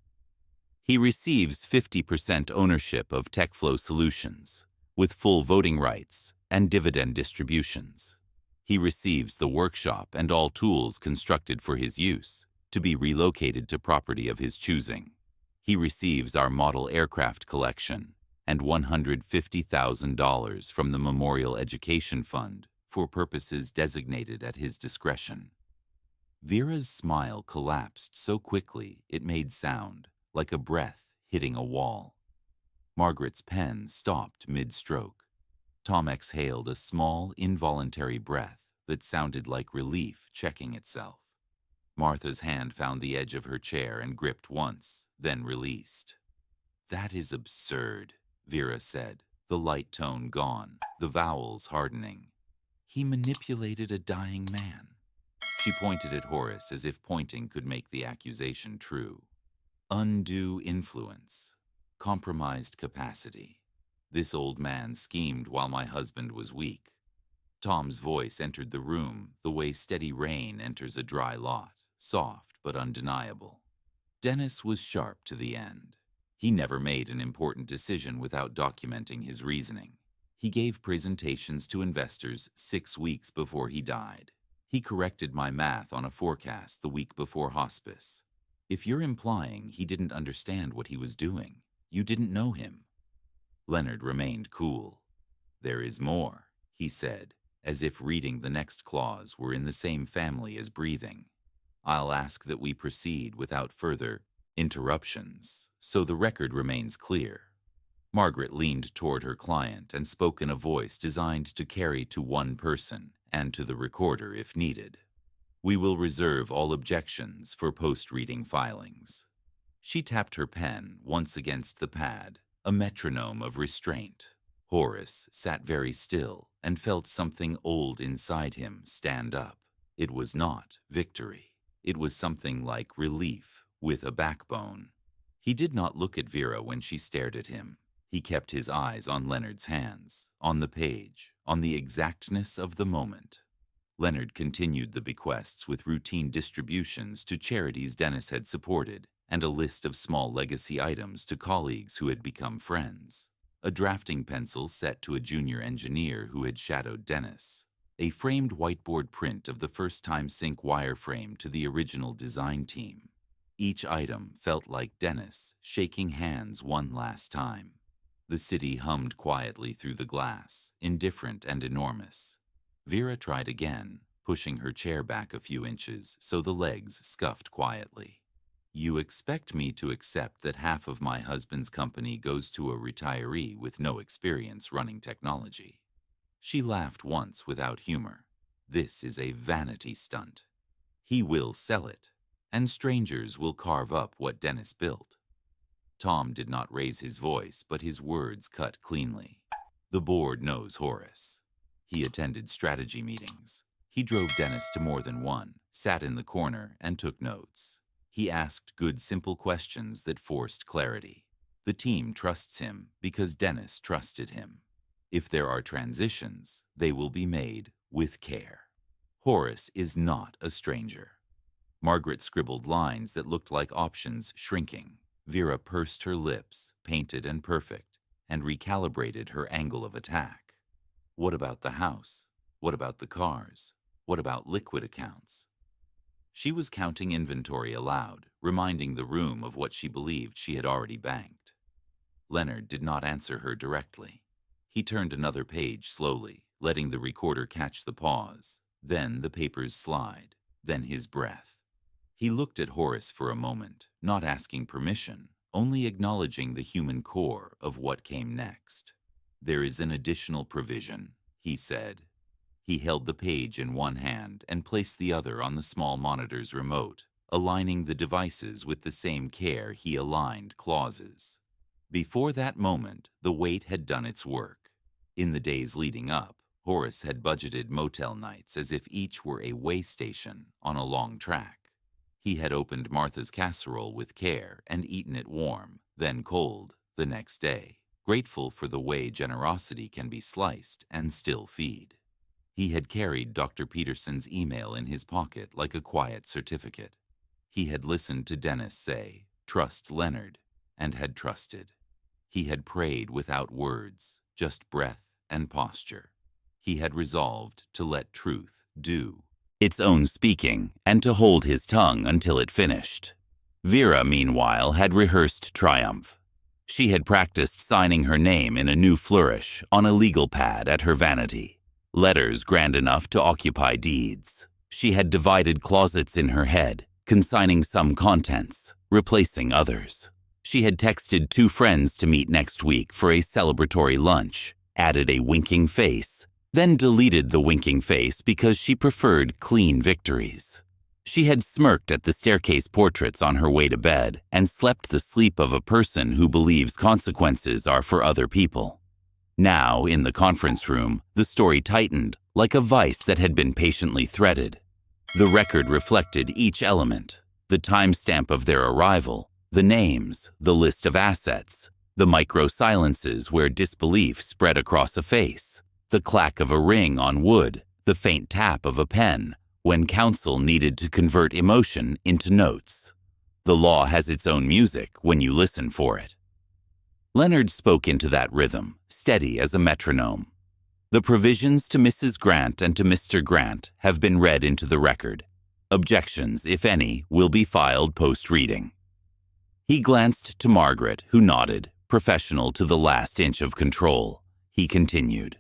"He receives 50% ownership of TechFlow Solutions, with full voting rights and dividend distributions. He receives the workshop and all tools constructed for his use, to be relocated to property of his choosing. He receives our model aircraft collection and $150,000 from the Memorial Education Fund for purposes designated at his discretion. Vera's smile collapsed so quickly it made sound, like a breath hitting a wall. Margaret's pen stopped mid-stroke. Tom exhaled a small, involuntary breath that sounded like relief checking itself. Martha's hand found the edge of her chair and gripped once, then released. "That is absurd," Vera said, the light tone gone, the vowels hardening. "He manipulated a dying man." She pointed at Horus as if pointing could make the accusation true. "Undue influence. Compromised capacity. This old man schemed while my husband was weak." Tom's voice entered the room the way steady rain enters a dry lot, soft but undeniable. Dennis was sharp to the end. He never made an important decision without documenting his reasoning. He gave presentations to investors 6 weeks before he died. He corrected my math on a forecast the week before hospice. If you're implying he didn't understand what he was doing, you didn't know him. Leonard remained cool. "There is more," he said, as if reading the next clause were in the same family as breathing. "I'll ask that we proceed without further interruptions, so the record remains clear." Margaret leaned toward her client and spoke in a voice designed to carry to one person and to the recorder if needed. "We will reserve all objections for post-reading filings." She tapped her pen once against the pad, a metronome of restraint. Horus sat very still and felt something old inside him stand up. It was not victory. It was something like relief with a backbone. He did not look at Vera when she stared at him. He kept his eyes on Leonard's hands, on the page, on the exactness of the moment. Leonard continued the bequests with routine distributions to charities Dennis had supported and a list of small legacy items to colleagues who had become friends. A drafting pencil set to a junior engineer who had shadowed Dennis. A framed whiteboard print of the first-time sync wireframe to the original design team. Each item felt like Dennis shaking hands one last time. The city hummed quietly through the glass, indifferent and enormous. Vera tried again, pushing her chair back a few inches so the legs scuffed quietly. "You expect me to accept that half of my husband's company goes to a retiree with no experience running technology?" She laughed once without humor. "This is a vanity stunt. He will sell it, and strangers will carve up what Dennis built." Tom did not raise his voice, but his words cut cleanly. "The board knows Horus. He attended strategy meetings. He drove Dennis to more than one, sat in the corner, and took notes. He asked good, simple questions that forced clarity. The team trusts him because Dennis trusted him. If there are transitions, they will be made with care. Horus is not a stranger." Margaret scribbled lines that looked like options shrinking. Vera pursed her lips, painted and perfect, and recalibrated her angle of attack. What about the house? What about the cars? What about liquid accounts? She was counting inventory aloud, reminding the room of what she believed she had already banked. Leonard did not answer her directly. He turned another page slowly, letting the recorder catch the pause, then the papers slide, then his breath. He looked at Horus for a moment, not asking permission, only acknowledging the human core of what came next. "There is an additional provision," he said. He held the page in one hand and placed the other on the small monitor's remote, aligning the devices with the same care he aligned clauses. Before that moment, the wait had done its work. In the days leading up, Horus had budgeted motel nights as if each were a way station on a long track. He had opened Martha's casserole with care and eaten it warm, then cold, the next day, grateful for the way generosity can be sliced and still feed. He had carried Dr. Peterson's email in his pocket like a quiet certificate. He had listened to Dennis say, "Trust Leonard," and had trusted. He had prayed without words, just breath and posture. He had resolved to let truth do its own speaking, and to hold his tongue until it finished. Vera, meanwhile, had rehearsed triumph. She had practiced signing her name in a new flourish on a legal pad at her vanity, letters grand enough to occupy deeds. She had divided closets in her head, consigning some contents, replacing others. She had texted 2 friends to meet next week for a celebratory lunch, added a winking face, then deleted the winking face because she preferred clean victories. She had smirked at the staircase portraits on her way to bed and slept the sleep of a person who believes consequences are for other people. Now, in the conference room, the story tightened like a vice that had been patiently threaded. The record reflected each element: the timestamp of their arrival, the names, the list of assets, the micro-silences where disbelief spread across a face, the clack of a ring on wood, the faint tap of a pen, when counsel needed to convert emotion into notes. The law has its own music when you listen for it. Leonard spoke into that rhythm, steady as a metronome. The provisions to Mrs. Grant and to Mr. Grant have been read into the record. Objections, if any, will be filed post-reading. He glanced to Margaret, who nodded, professional to the last inch of control. He continued.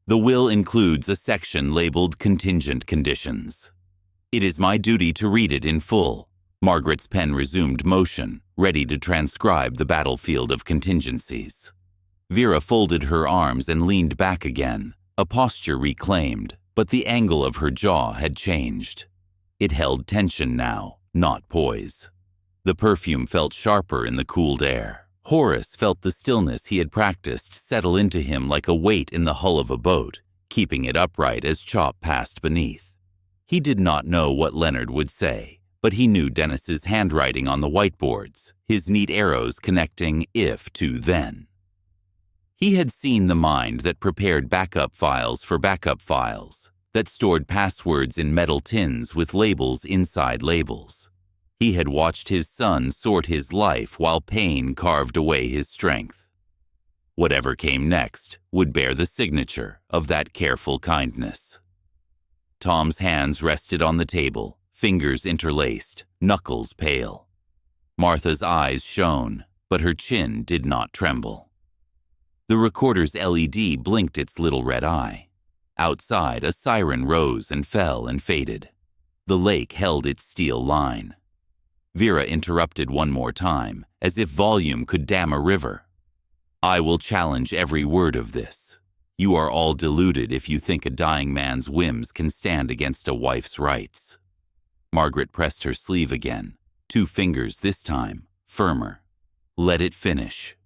The will includes a section labeled Contingent Conditions. It is my duty to read it in full. Margaret's pen resumed motion, ready to transcribe the battlefield of contingencies. Vera folded her arms and leaned back again, a posture reclaimed, but the angle of her jaw had changed. It held tension now, not poise. The perfume felt sharper in the cooled air. Horus felt the stillness he had practiced settle into him like a weight in the hull of a boat, keeping it upright as Chop passed beneath. He did not know what Leonard would say, but he knew Dennis's handwriting on the whiteboards, his neat arrows connecting if to then. He had seen the mind that prepared backup files for backup files, that stored passwords in metal tins with labels inside labels. He had watched his son sort his life while pain carved away his strength. Whatever came next would bear the signature of that careful kindness. Tom's hands rested on the table, fingers interlaced, knuckles pale. Martha's eyes shone, but her chin did not tremble. The recorder's LED blinked its little red eye. Outside, a siren rose and fell and faded. The lake held its steel line. Vera interrupted one more time, as if volume could dam a river. I will challenge every word of this. You are all deluded if you think a dying man's whims can stand against a wife's rights. Margaret pressed her sleeve again, 2 fingers this time, firmer. Let it finish.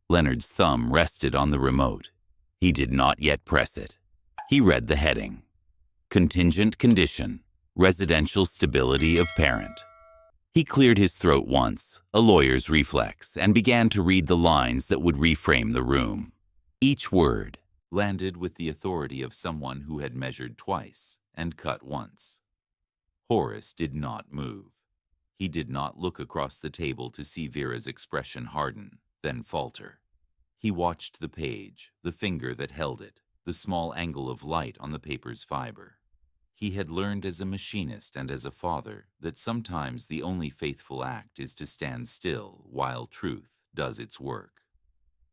Leonard's thumb rested on the remote. He did not yet press it. He read the heading. Contingent Condition, Residential Stability of Parent. He cleared his throat once, a lawyer's reflex, and began to read the lines that would reframe the room. Each word landed with the authority of someone who had measured twice and cut once. Horus did not move. He did not look across the table to see Vera's expression harden, then falter. He watched the page, the finger that held it, the small angle of light on the paper's fiber. He had learned as a machinist and as a father that sometimes the only faithful act is to stand still while truth does its work.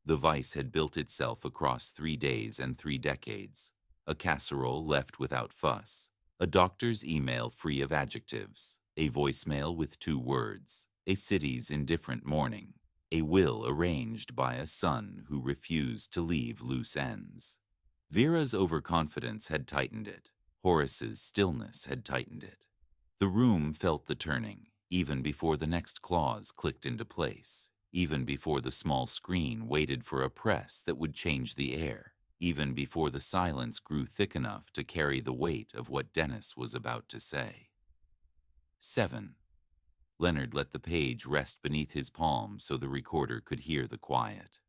The vice had built itself across 3 days and 3 decades. A casserole left without fuss, a doctor's email free of adjectives, a voicemail with 2 words, a city's indifferent morning, a will arranged by a son who refused to leave loose ends. Vera's overconfidence had tightened it. Horus's stillness had tightened it. The room felt the turning, even before the next clause clicked into place, even before the small screen waited for a press that would change the air, even before the silence grew thick enough to carry the weight of what Dennis was about to say. 7. Leonard let the page rest beneath his palm so the recorder could hear the quiet.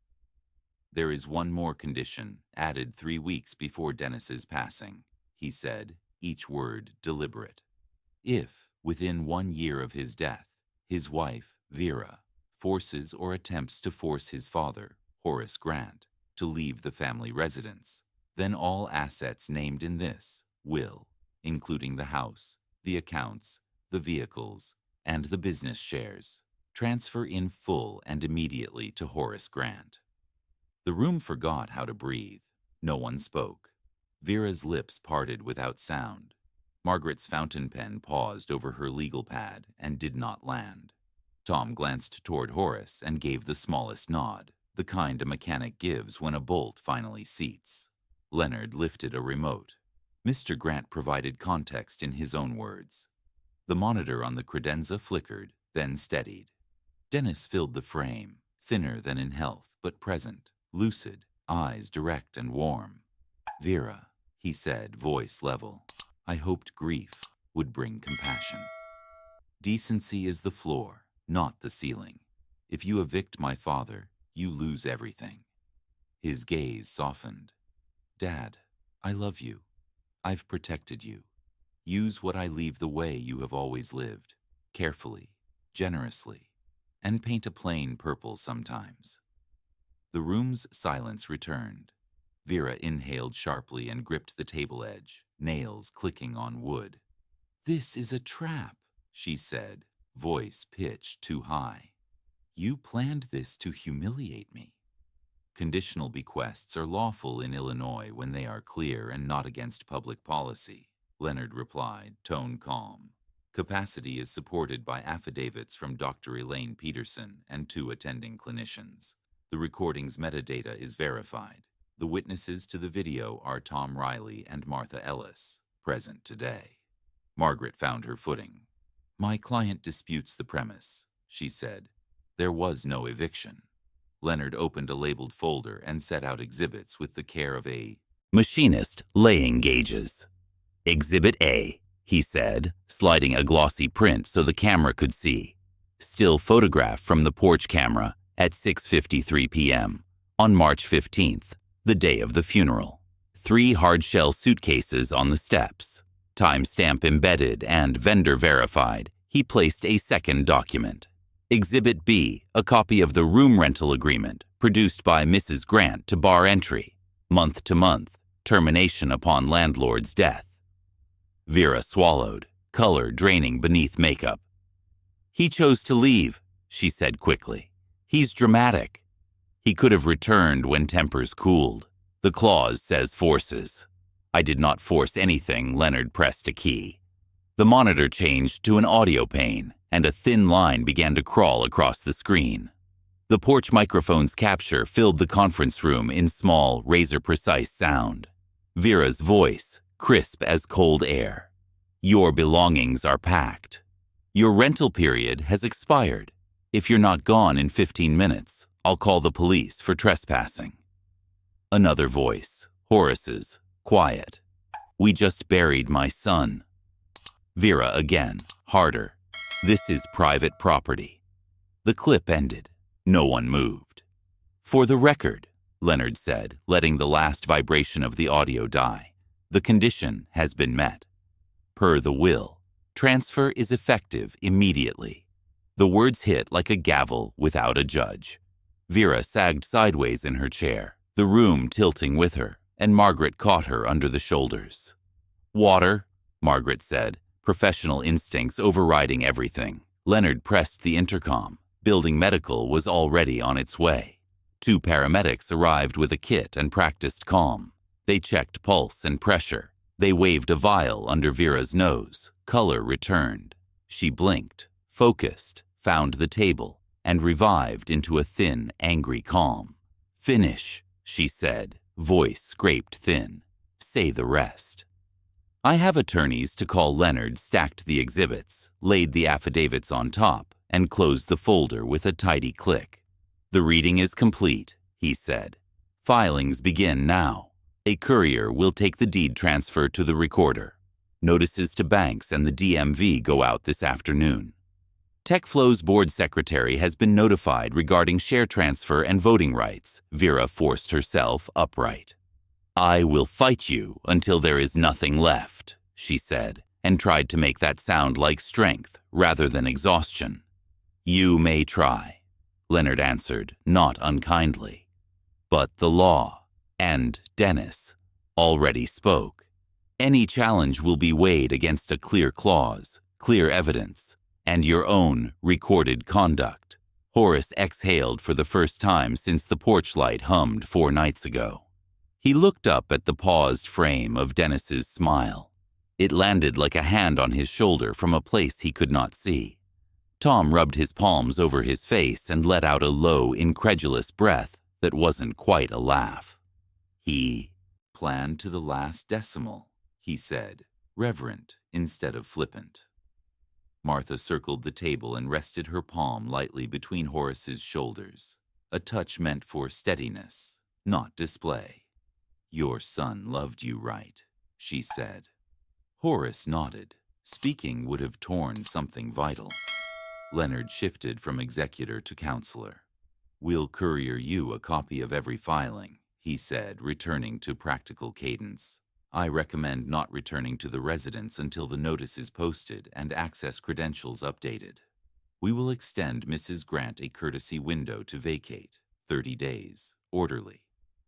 There is one more condition, added 3 weeks before Dennis's passing, he said, each word deliberate. If, within 1 year of his death, his wife, Vera, forces or attempts to force his father, Horus Grant, to leave the family residence, then all assets named in this will, including the house, the accounts, the vehicles, and the business shares. Transfer in full and immediately to Horace Grant. The room forgot how to breathe. No one spoke. Vera's lips parted without sound. Margaret's fountain pen paused over her legal pad and did not land. Tom glanced toward Horace and gave the smallest nod, the kind a mechanic gives when a bolt finally seats. Leonard lifted a remote. Mr. Grant provided context in his own words. The monitor on the credenza flickered, then steadied. Dennis filled the frame, thinner than in health, but present, lucid, eyes direct and warm. "Vera," he said, voice level. "I hoped grief would bring compassion. Decency is the floor, not the ceiling. If you evict my father, you lose everything." His gaze softened. "Dad, I love you. I've protected you. Use what I leave the way you have always lived, carefully, generously, and paint a plain purple sometimes." The room's silence returned. Vera inhaled sharply and gripped the table edge, nails clicking on wood. "This is a trap," she said, voice pitched too high. "You planned this to humiliate me." Conditional bequests are lawful in Illinois when they are clear and not against public policy, Leonard replied, tone calm. Capacity is supported by affidavits from Dr. Elaine Peterson and 2 attending clinicians. The recording's metadata is verified. The witnesses to the video are Tom Riley and Martha Ellis, present today. Margaret found her footing. "My client disputes the premise," she said. "There was no eviction." Leonard opened a labeled folder and set out exhibits with the care of a machinist laying gauges. "Exhibit A," he said, sliding a glossy print so the camera could see. Still photograph from the porch camera at 6:53 p.m. on March 15th, the day of the funeral. 3 hard-shell suitcases on the steps. Timestamp embedded and vendor verified. He placed a second document. Exhibit B, a copy of the room rental agreement produced by Mrs. Grant to bar entry, month to month, termination upon landlord's death. Vera swallowed, color draining beneath makeup. "He chose to leave," she said quickly. "He's dramatic." "He could have returned when tempers cooled. The clause says forces." "I did not force anything," Leonard pressed a key. The monitor changed to an audio pane, and a thin line began to crawl across the screen. The porch microphone's capture filled the conference room in small, razor-precise sound. Vera's voice, crisp as cold air. "Your belongings are packed. Your rental period has expired. If you're not gone in 15 minutes, I'll call the police for trespassing." Another voice, Horus's, quiet. "We just buried my son." Vera again, harder. "This is private property." The clip ended. No one moved. "For the record," Leonard said, letting the last vibration of the audio die, "the condition has been met. Per the will, transfer is effective immediately." The words hit like a gavel without a judge. Vera sagged sideways in her chair, the room tilting with her, and Margaret caught her under the shoulders. "Water," Margaret said, professional instincts overriding everything. Leonard pressed the intercom. Building medical was already on its way. 2 paramedics arrived with a kit and practiced calm. They checked pulse and pressure. They waved a vial under Vera's nose. Color returned. She blinked, focused, found the table, and revived into a thin, angry calm. "Finish," she said, voice scraped thin. "Say the rest." "I have attorneys to call." Leonard stacked the exhibits, laid the affidavits on top, and closed the folder with a tidy click. "The reading is complete," he said. "Filings begin now. A courier will take the deed transfer to the recorder. Notices to banks and the DMV go out this afternoon. TechFlow's board secretary has been notified regarding share transfer and voting rights." Vera forced herself upright. "I will fight you until there is nothing left," she said, and tried to make that sound like strength rather than exhaustion. "You may try," Leonard answered, not unkindly. "But the law, and Dennis, already spoke." Any challenge will be weighed against a clear clause, clear evidence, and your own recorded conduct. Horus exhaled for the first time since the porch light hummed 4 nights ago. He looked up at the paused frame of Dennis's smile. It landed like a hand on his shoulder from a place he could not see. Tom rubbed his palms over his face and let out a low, incredulous breath that wasn't quite a laugh. He planned to the last decimal, he said, reverent instead of flippant. Martha circled the table and rested her palm lightly between Horace's shoulders, a touch meant for steadiness, not display. Your son loved you right, she said. Horace nodded. Speaking would have torn something vital. Leonard shifted from executor to counselor. We'll courier you a copy of every filing, he said, returning to practical cadence. I recommend not returning to the residence until the notice is posted and access credentials updated. We will extend Mrs. Grant a courtesy window to vacate, 30 days, orderly,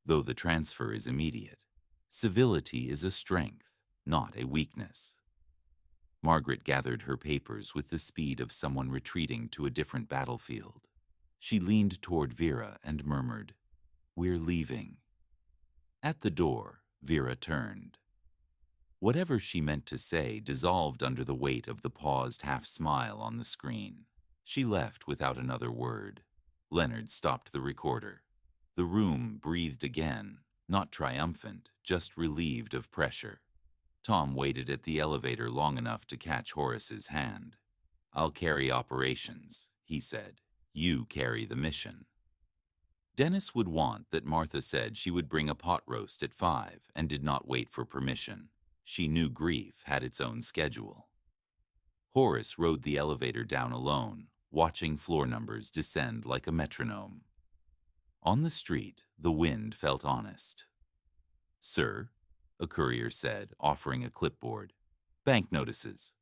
though the transfer is immediate. Civility is a strength, not a weakness. Margaret gathered her papers with the speed of someone retreating to a different battlefield. She leaned toward Vera and murmured, "We're leaving." At the door, Vera turned. Whatever she meant to say dissolved under the weight of the paused half-smile on the screen. She left without another word. Leonard stopped the recorder. The room breathed again, not triumphant, just relieved of pressure. Tom waited at the elevator long enough to catch Horace's hand. "I'll carry operations," he said. "You carry the mission." Dennis would want that Martha said she would bring a pot roast at 5 and did not wait for permission. She knew grief had its own schedule. Horus rode the elevator down alone, watching floor numbers descend like a metronome. On the street, the wind felt honest. "Sir," a courier said, offering a clipboard. "Bank notices."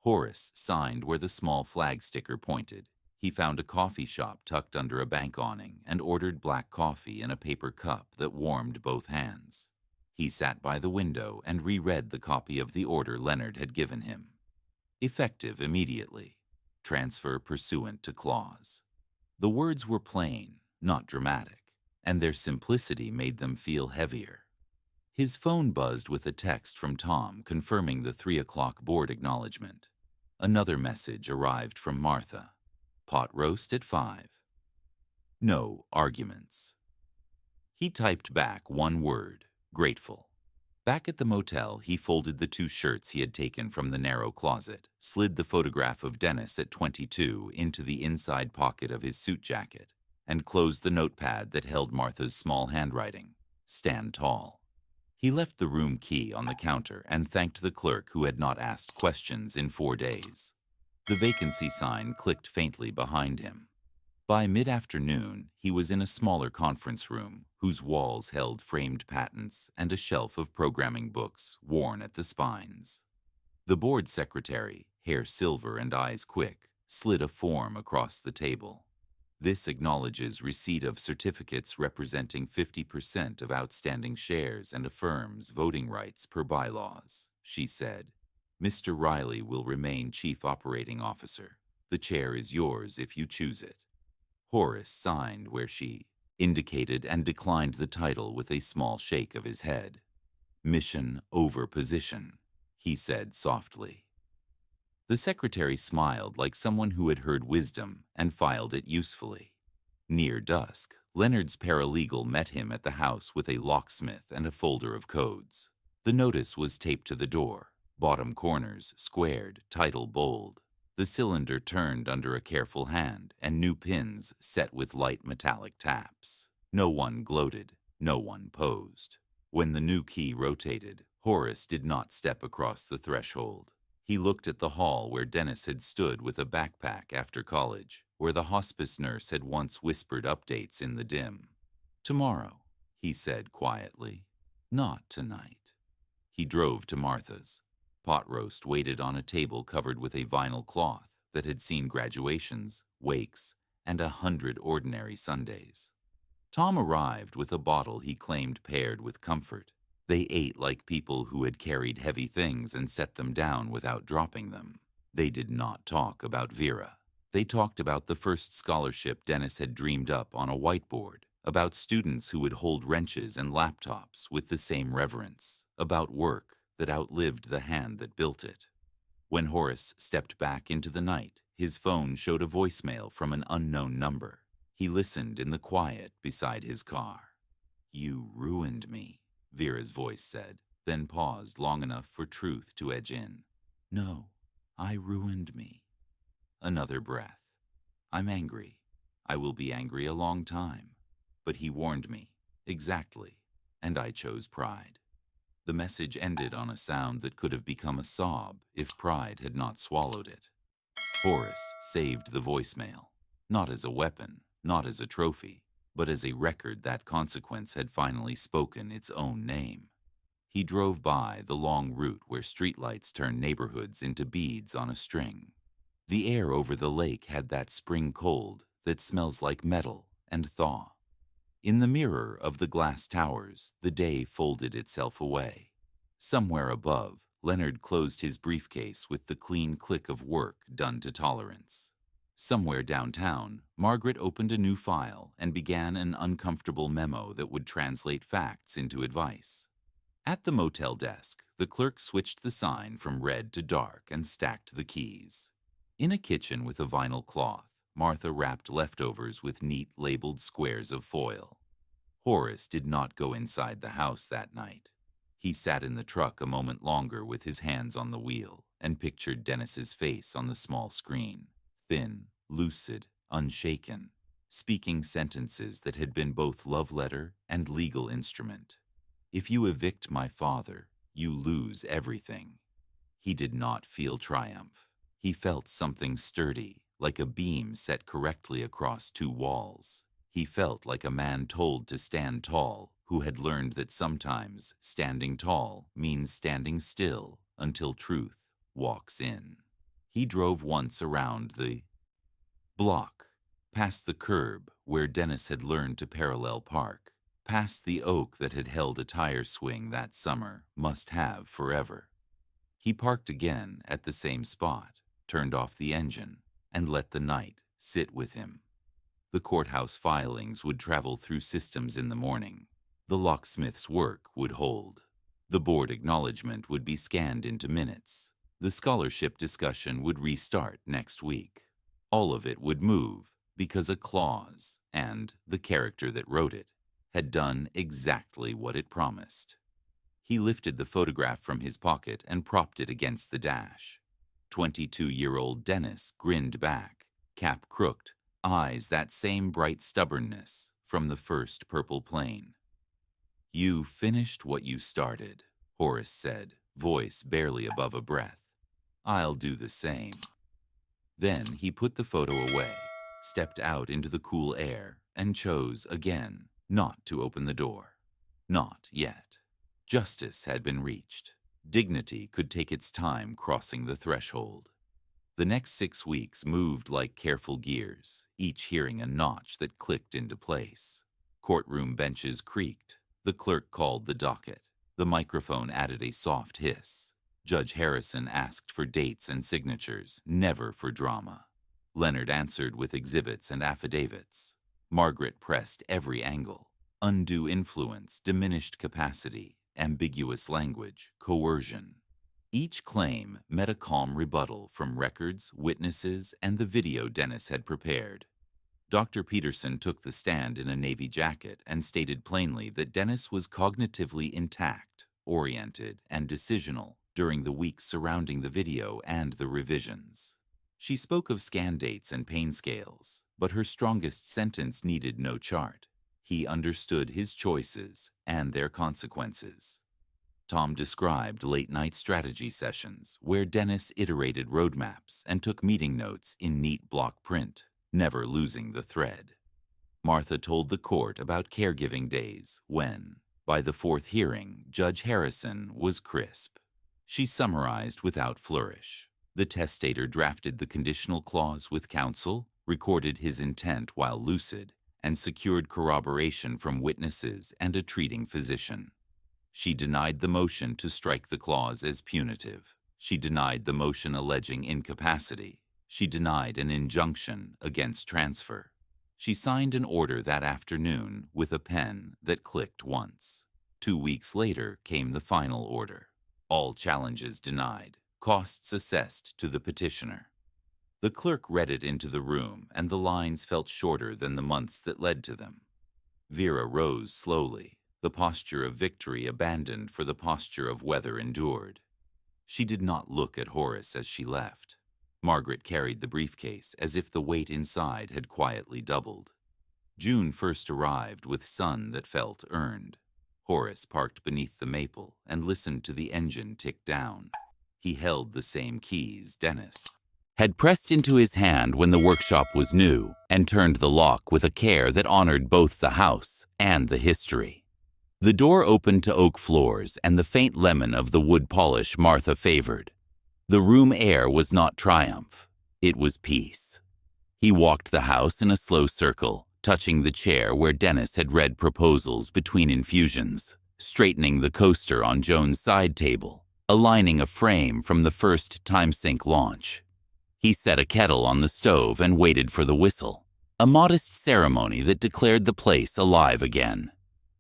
Horus signed where the small flag sticker pointed. He found a coffee shop tucked under a bank awning and ordered black coffee in a paper cup that warmed both hands. He sat by the window and reread the copy of the order Leonard had given him. Effective immediately. Transfer pursuant to clause. The words were plain, not dramatic, and their simplicity made them feel heavier. His phone buzzed with a text from Tom confirming the 3 o'clock board acknowledgement. Another message arrived from Martha. Pot roast at 5. No arguments. He typed back one word, grateful. Back at the motel, he folded the 2 shirts he had taken from the narrow closet, slid the photograph of Dennis at 22 into the inside pocket of his suit jacket, and closed the notepad that held Martha's small handwriting. Stand tall. He left the room key on the counter and thanked the clerk who had not asked questions in 4 days. The vacancy sign clicked faintly behind him. By mid-afternoon, he was in a smaller conference room whose walls held framed patents and a shelf of programming books worn at the spines. The board secretary, hair silver and eyes quick, slid a form across the table. "This acknowledges receipt of certificates representing 50% of outstanding shares and affirms voting rights per bylaws," she said. "Mr. Riley will remain Chief Operating Officer. The chair is yours if you choose it." Horus signed where she indicated and declined the title with a small shake of his head. "Mission over position," he said softly. The secretary smiled like someone who had heard wisdom and filed it usefully. Near dusk, Leonard's paralegal met him at the house with a locksmith and a folder of codes. The notice was taped to the door, bottom corners squared, title bold. The cylinder turned under a careful hand, and new pins set with light metallic taps. No one gloated, no one posed. When the new key rotated, Horus did not step across the threshold. He looked at the hall where Dennis had stood with a backpack after college, where the hospice nurse had once whispered updates in the dim. "Tomorrow," he said quietly. "Not tonight." He drove to Martha's. Pot roast waited on a table covered with a vinyl cloth that had seen graduations, wakes, and 100 ordinary Sundays. Tom arrived with a bottle he claimed paired with comfort. They ate like people who had carried heavy things and set them down without dropping them. They did not talk about Vera. They talked about the first scholarship Dennis had dreamed up on a whiteboard, about students who would hold wrenches and laptops with the same reverence, about work that outlived the hand that built it. When Horus stepped back into the night, his phone showed a voicemail from an unknown number. He listened in the quiet beside his car. "You ruined me," Vera's voice said, then paused long enough for truth to edge in. "No, I ruined me." Another breath. "I'm angry. I will be angry a long time. But he warned me. Exactly. And I chose pride." The message ended on a sound that could have become a sob if pride had not swallowed it. Horus saved the voicemail, not as a weapon, not as a trophy, but as a record that consequence had finally spoken its own name. He drove by the long route where streetlights turn neighborhoods into beads on a string. The air over the lake had that spring cold that smells like metal and thaw. In the mirror of the glass towers, the day folded itself away. Somewhere above, Leonard closed his briefcase with the clean click of work done to tolerance. Somewhere downtown, Margaret opened a new file and began an uncomfortable memo that would translate facts into advice. At the motel desk, the clerk switched the sign from red to dark and stacked the keys. In a kitchen with a vinyl cloth, Martha wrapped leftovers with neat labeled squares of foil. Horus did not go inside the house that night. He sat in the truck a moment longer with his hands on the wheel and pictured Dennis's face on the small screen, thin, lucid, unshaken, speaking sentences that had been both love letter and legal instrument. "If you evict my father, you lose everything." He did not feel triumph. He felt something sturdy, like a beam set correctly across two walls. He felt like a man told to stand tall, who had learned that sometimes standing tall means standing still until truth walks in. He drove once around the block, past the curb where Dennis had learned to parallel park, past the oak that had held a tire swing that summer must have forever. He parked again at the same spot, turned off the engine, and let the night sit with him. The courthouse filings would travel through systems in the morning. The locksmith's work would hold. The board acknowledgement would be scanned into minutes. The scholarship discussion would restart next week. All of it would move because a clause, and the character that wrote it, had done exactly what it promised. He lifted the photograph from his pocket and propped it against the dash. 22-year-old Dennis grinned back, cap crooked, eyes that same bright stubbornness from the first purple plane. "You finished what you started," Horus said, voice barely above a breath. "I'll do the same." Then he put the photo away, stepped out into the cool air, and chose again not to open the door. Not yet. Justice had been reached. Dignity could take its time crossing the threshold. The next 6 weeks moved like careful gears, each hearing a notch that clicked into place. Courtroom benches creaked. The clerk called the docket. The microphone added a soft hiss. Judge Harrison asked for dates and signatures, never for drama. Leonard answered with exhibits and affidavits. Margaret pressed every angle. Undue influence, diminished capacity, ambiguous language, coercion. Each claim met a calm rebuttal from records, witnesses, and the video Dennis had prepared. Dr. Peterson took the stand in a navy jacket and stated plainly that Dennis was cognitively intact, oriented, and decisional during the weeks surrounding the video and the revisions. She spoke of scan dates and pain scales, but her strongest sentence needed no chart. He understood his choices and their consequences. Tom described late-night strategy sessions where Dennis iterated roadmaps and took meeting notes in neat block print, never losing the thread. Martha told the court about caregiving days when, by the fourth hearing, Judge Harrison was crisp. She summarized without flourish. The testator drafted the conditional clause with counsel, recorded his intent while lucid, and secured corroboration from witnesses and a treating physician. She denied the motion to strike the clause as punitive. She denied the motion alleging incapacity. She denied an injunction against transfer. She signed an order that afternoon with a pen that clicked once. 2 weeks later came the final order. All challenges denied, costs assessed to the petitioner. The clerk read it into the room, and the lines felt shorter than the months that led to them. Vera rose slowly, the posture of victory abandoned for the posture of weather endured. She did not look at Horus as she left. Margaret carried the briefcase as if the weight inside had quietly doubled. June first arrived with sun that felt earned. Horus parked beneath the maple and listened to the engine tick down. He held the same keys Dennis had pressed into his hand when the workshop was new, and turned the lock with a care that honored both the house and the history. The door opened to oak floors and the faint lemon of the wood polish Martha favored. The room air was not triumph, it was peace. He walked the house in a slow circle, touching the chair where Dennis had read proposals between infusions, straightening the coaster on Joan's side table, aligning a frame from the first time-sync launch. He set a kettle on the stove and waited for the whistle, a modest ceremony that declared the place alive again.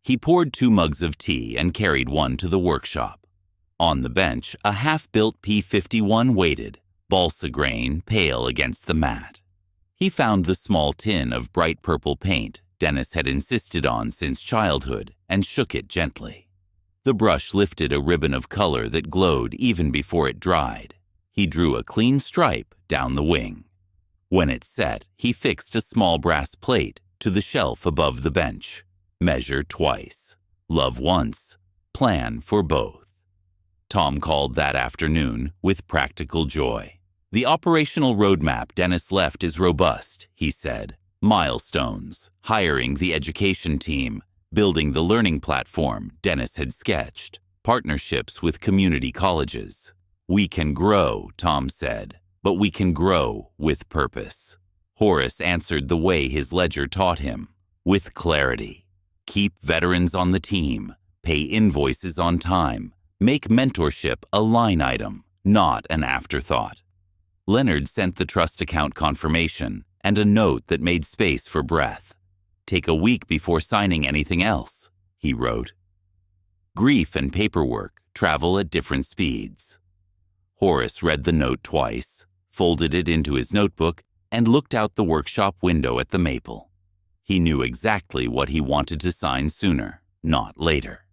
He poured 2 mugs of tea and carried one to the workshop. On the bench, a half-built P-51 waited, balsa grain pale against the mat. He found the small tin of bright purple paint Dennis had insisted on since childhood and shook it gently. The brush lifted a ribbon of color that glowed even before it dried. He drew a clean stripe down the wing. When it set, he fixed a small brass plate to the shelf above the bench. Measure twice. Love once. Plan for both. Tom called that afternoon with practical joy. The operational roadmap Dennis left is robust, he said. Milestones, hiring the education team, building the learning platform Dennis had sketched, partnerships with community colleges. We can grow, Tom said, but we can grow with purpose. Horus answered the way his ledger taught him, with clarity. Keep veterans on the team, pay invoices on time, make mentorship a line item, not an afterthought. Leonard sent the trust account confirmation and a note that made space for breath. Take a week before signing anything else, he wrote. Grief and paperwork travel at different speeds. Horus read the note twice, folded it into his notebook, and looked out the workshop window at the maple. He knew exactly what he wanted to sign sooner, not later.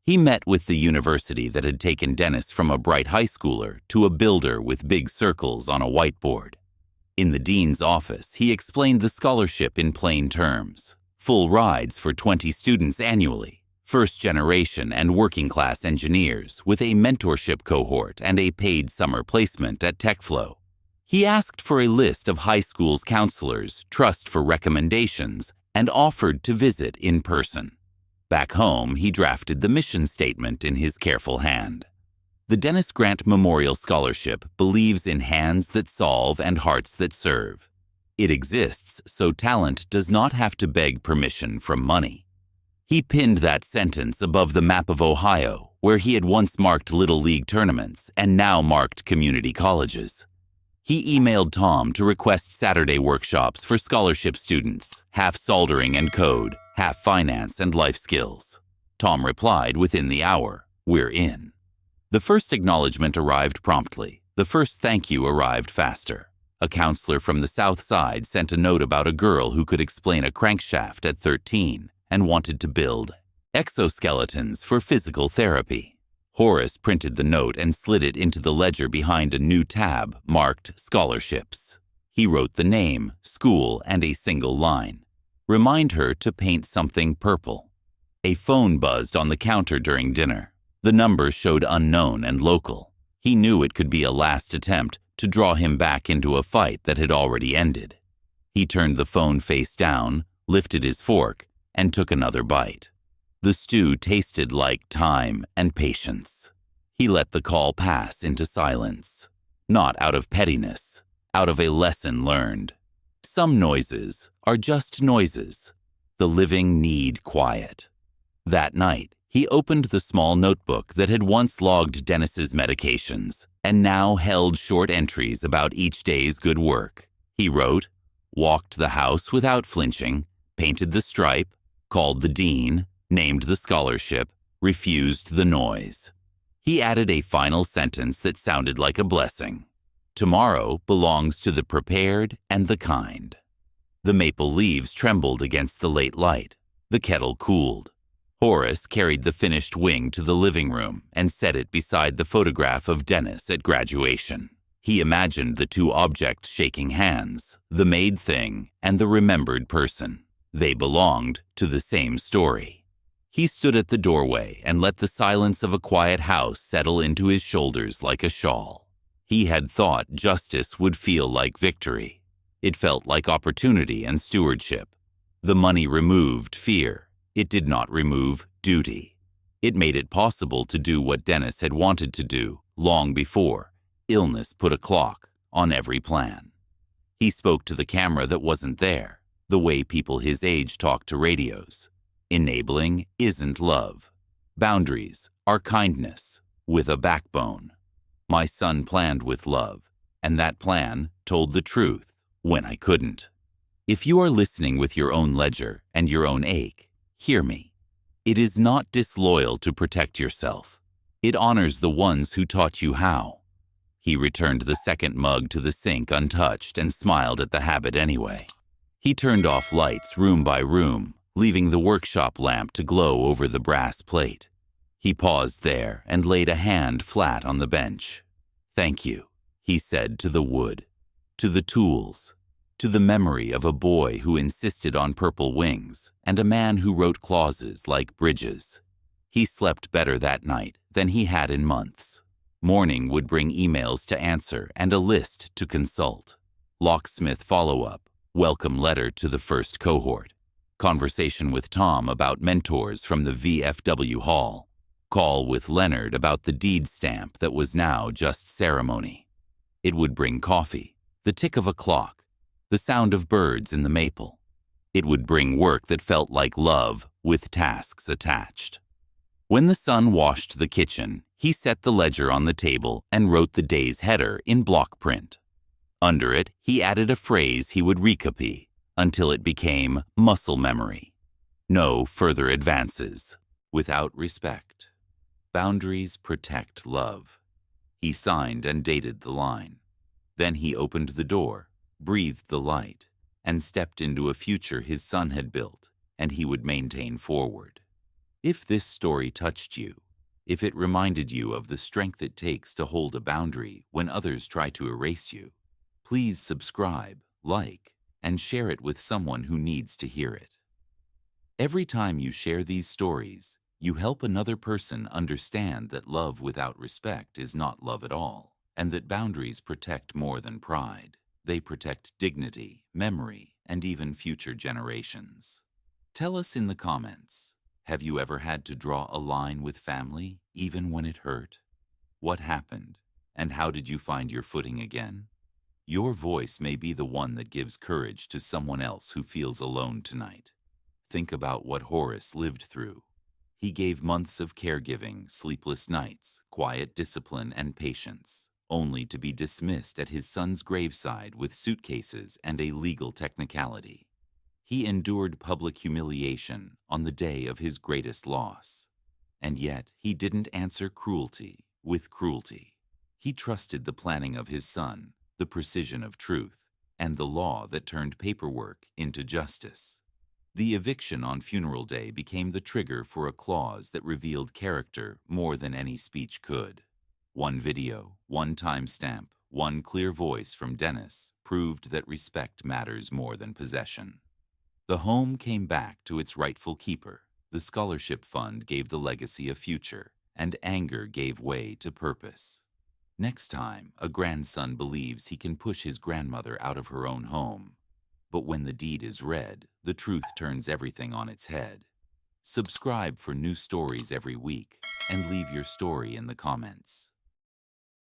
He met with the university that had taken Dennis from a bright high schooler to a builder with big circles on a whiteboard. In the dean's office, he explained the scholarship in plain terms. Full rides for 20 students annually, first-generation and working-class engineers with a mentorship cohort and a paid summer placement at TechFlow. He asked for a list of high school's counselors, trust for recommendations, and offered to visit in person. Back home, he drafted the mission statement in his careful hand. The Dennis Grant Memorial Scholarship believes in hands that solve and hearts that serve. It exists so talent does not have to beg permission from money. He pinned that sentence above the map of Ohio, where he had once marked Little League tournaments and now marked community colleges. He emailed Tom to request Saturday workshops for scholarship students, half soldering and code, half finance and life skills. Tom replied within the hour, "We're in." The first acknowledgement arrived promptly. The first thank you arrived faster. A counselor from the South Side sent a note about a girl who could explain a crankshaft at 13 and wanted to build exoskeletons for physical therapy. Horus printed the note and slid it into the ledger behind a new tab marked Scholarships. He wrote the name, school, and a single line. Remind her to paint something purple. A phone buzzed on the counter during dinner. The number showed unknown and local. He knew it could be a last attempt to draw him back into a fight that had already ended. He turned the phone face down, lifted his fork, and took another bite. The stew tasted like time and patience. He let the call pass into silence, not out of pettiness, out of a lesson learned. Some noises are just noises. The living need quiet. That night, He opened the small notebook that had once logged Dennis's medications and now held short entries about each day's good work. He wrote, walked the house without flinching, painted the stripe, called the dean, named the scholarship, refused the noise. He added a final sentence that sounded like a blessing. Tomorrow belongs to the prepared and the kind. The maple leaves trembled against the late light. The kettle cooled. Horus carried the finished wing to the living room and set it beside the photograph of Dennis at graduation. He imagined the two objects shaking hands, the made thing and the remembered person. They belonged to the same story. He stood at the doorway and let the silence of a quiet house settle into his shoulders like a shawl. He had thought justice would feel like victory. It felt like opportunity and stewardship. The money removed fear. It did not remove duty. It made it possible to do what Dennis had wanted to do long before illness put a clock on every plan. He spoke to the camera that wasn't there, the way people his age talk to radios. Enabling isn't love. Boundaries are kindness with a backbone. My son planned with love, and that plan told the truth when I couldn't. If you are listening with your own ledger and your own ache, hear me. It is not disloyal to protect yourself. It honors the ones who taught you how. He returned the second mug to the sink untouched and smiled at the habit anyway. He turned off lights room by room, leaving the workshop lamp to glow over the brass plate. He paused there and laid a hand flat on the bench. Thank you, he said to the wood, to the tools, to the memory of a boy who insisted on purple wings and a man who wrote clauses like bridges. He slept better that night than he had in months. Morning would bring emails to answer and a list to consult. Locksmith follow-up, welcome letter to the first cohort. Conversation with Tom about mentors from the VFW hall. Call with Leonard about the deed stamp that was now just ceremony. It would bring coffee, the tick of a clock, the sound of birds in the maple. It would bring work that felt like love with tasks attached. When the son washed the kitchen, he set the ledger on the table and wrote the day's header in block print. Under it, he added a phrase he would recopy until it became muscle memory. No further advances without respect. Boundaries protect love. He signed and dated the line. Then he opened the door, breathed the light, and stepped into a future his son had built and he would maintain forward. If this story touched you, if it reminded you of the strength it takes to hold a boundary when others try to erase you, please subscribe, like, and share it with someone who needs to hear it. Every time you share these stories, you help another person understand that love without respect is not love at all, and that boundaries protect more than pride. They protect dignity, memory, and even future generations. Tell us in the comments, have you ever had to draw a line with family, even when it hurt? What happened, and how did you find your footing again? Your voice may be the one that gives courage to someone else who feels alone tonight. Think about what Horus lived through. He gave months of caregiving, sleepless nights, quiet discipline, and patience, only to be dismissed at his son's graveside with suitcases and a legal technicality. He endured public humiliation on the day of his greatest loss. And yet, he didn't answer cruelty with cruelty. He trusted the planning of his son, the precision of truth, and the law that turned paperwork into justice. The eviction on funeral day became the trigger for a clause that revealed character more than any speech could. One video, one timestamp, one clear voice from Dennis proved that respect matters more than possession. The home came back to its rightful keeper. The scholarship fund gave the legacy a future, and anger gave way to purpose. Next time, a grandson believes he can push his grandmother out of her own home. But when the deed is read, the truth turns everything on its head. Subscribe for new stories every week, and leave your story in the comments.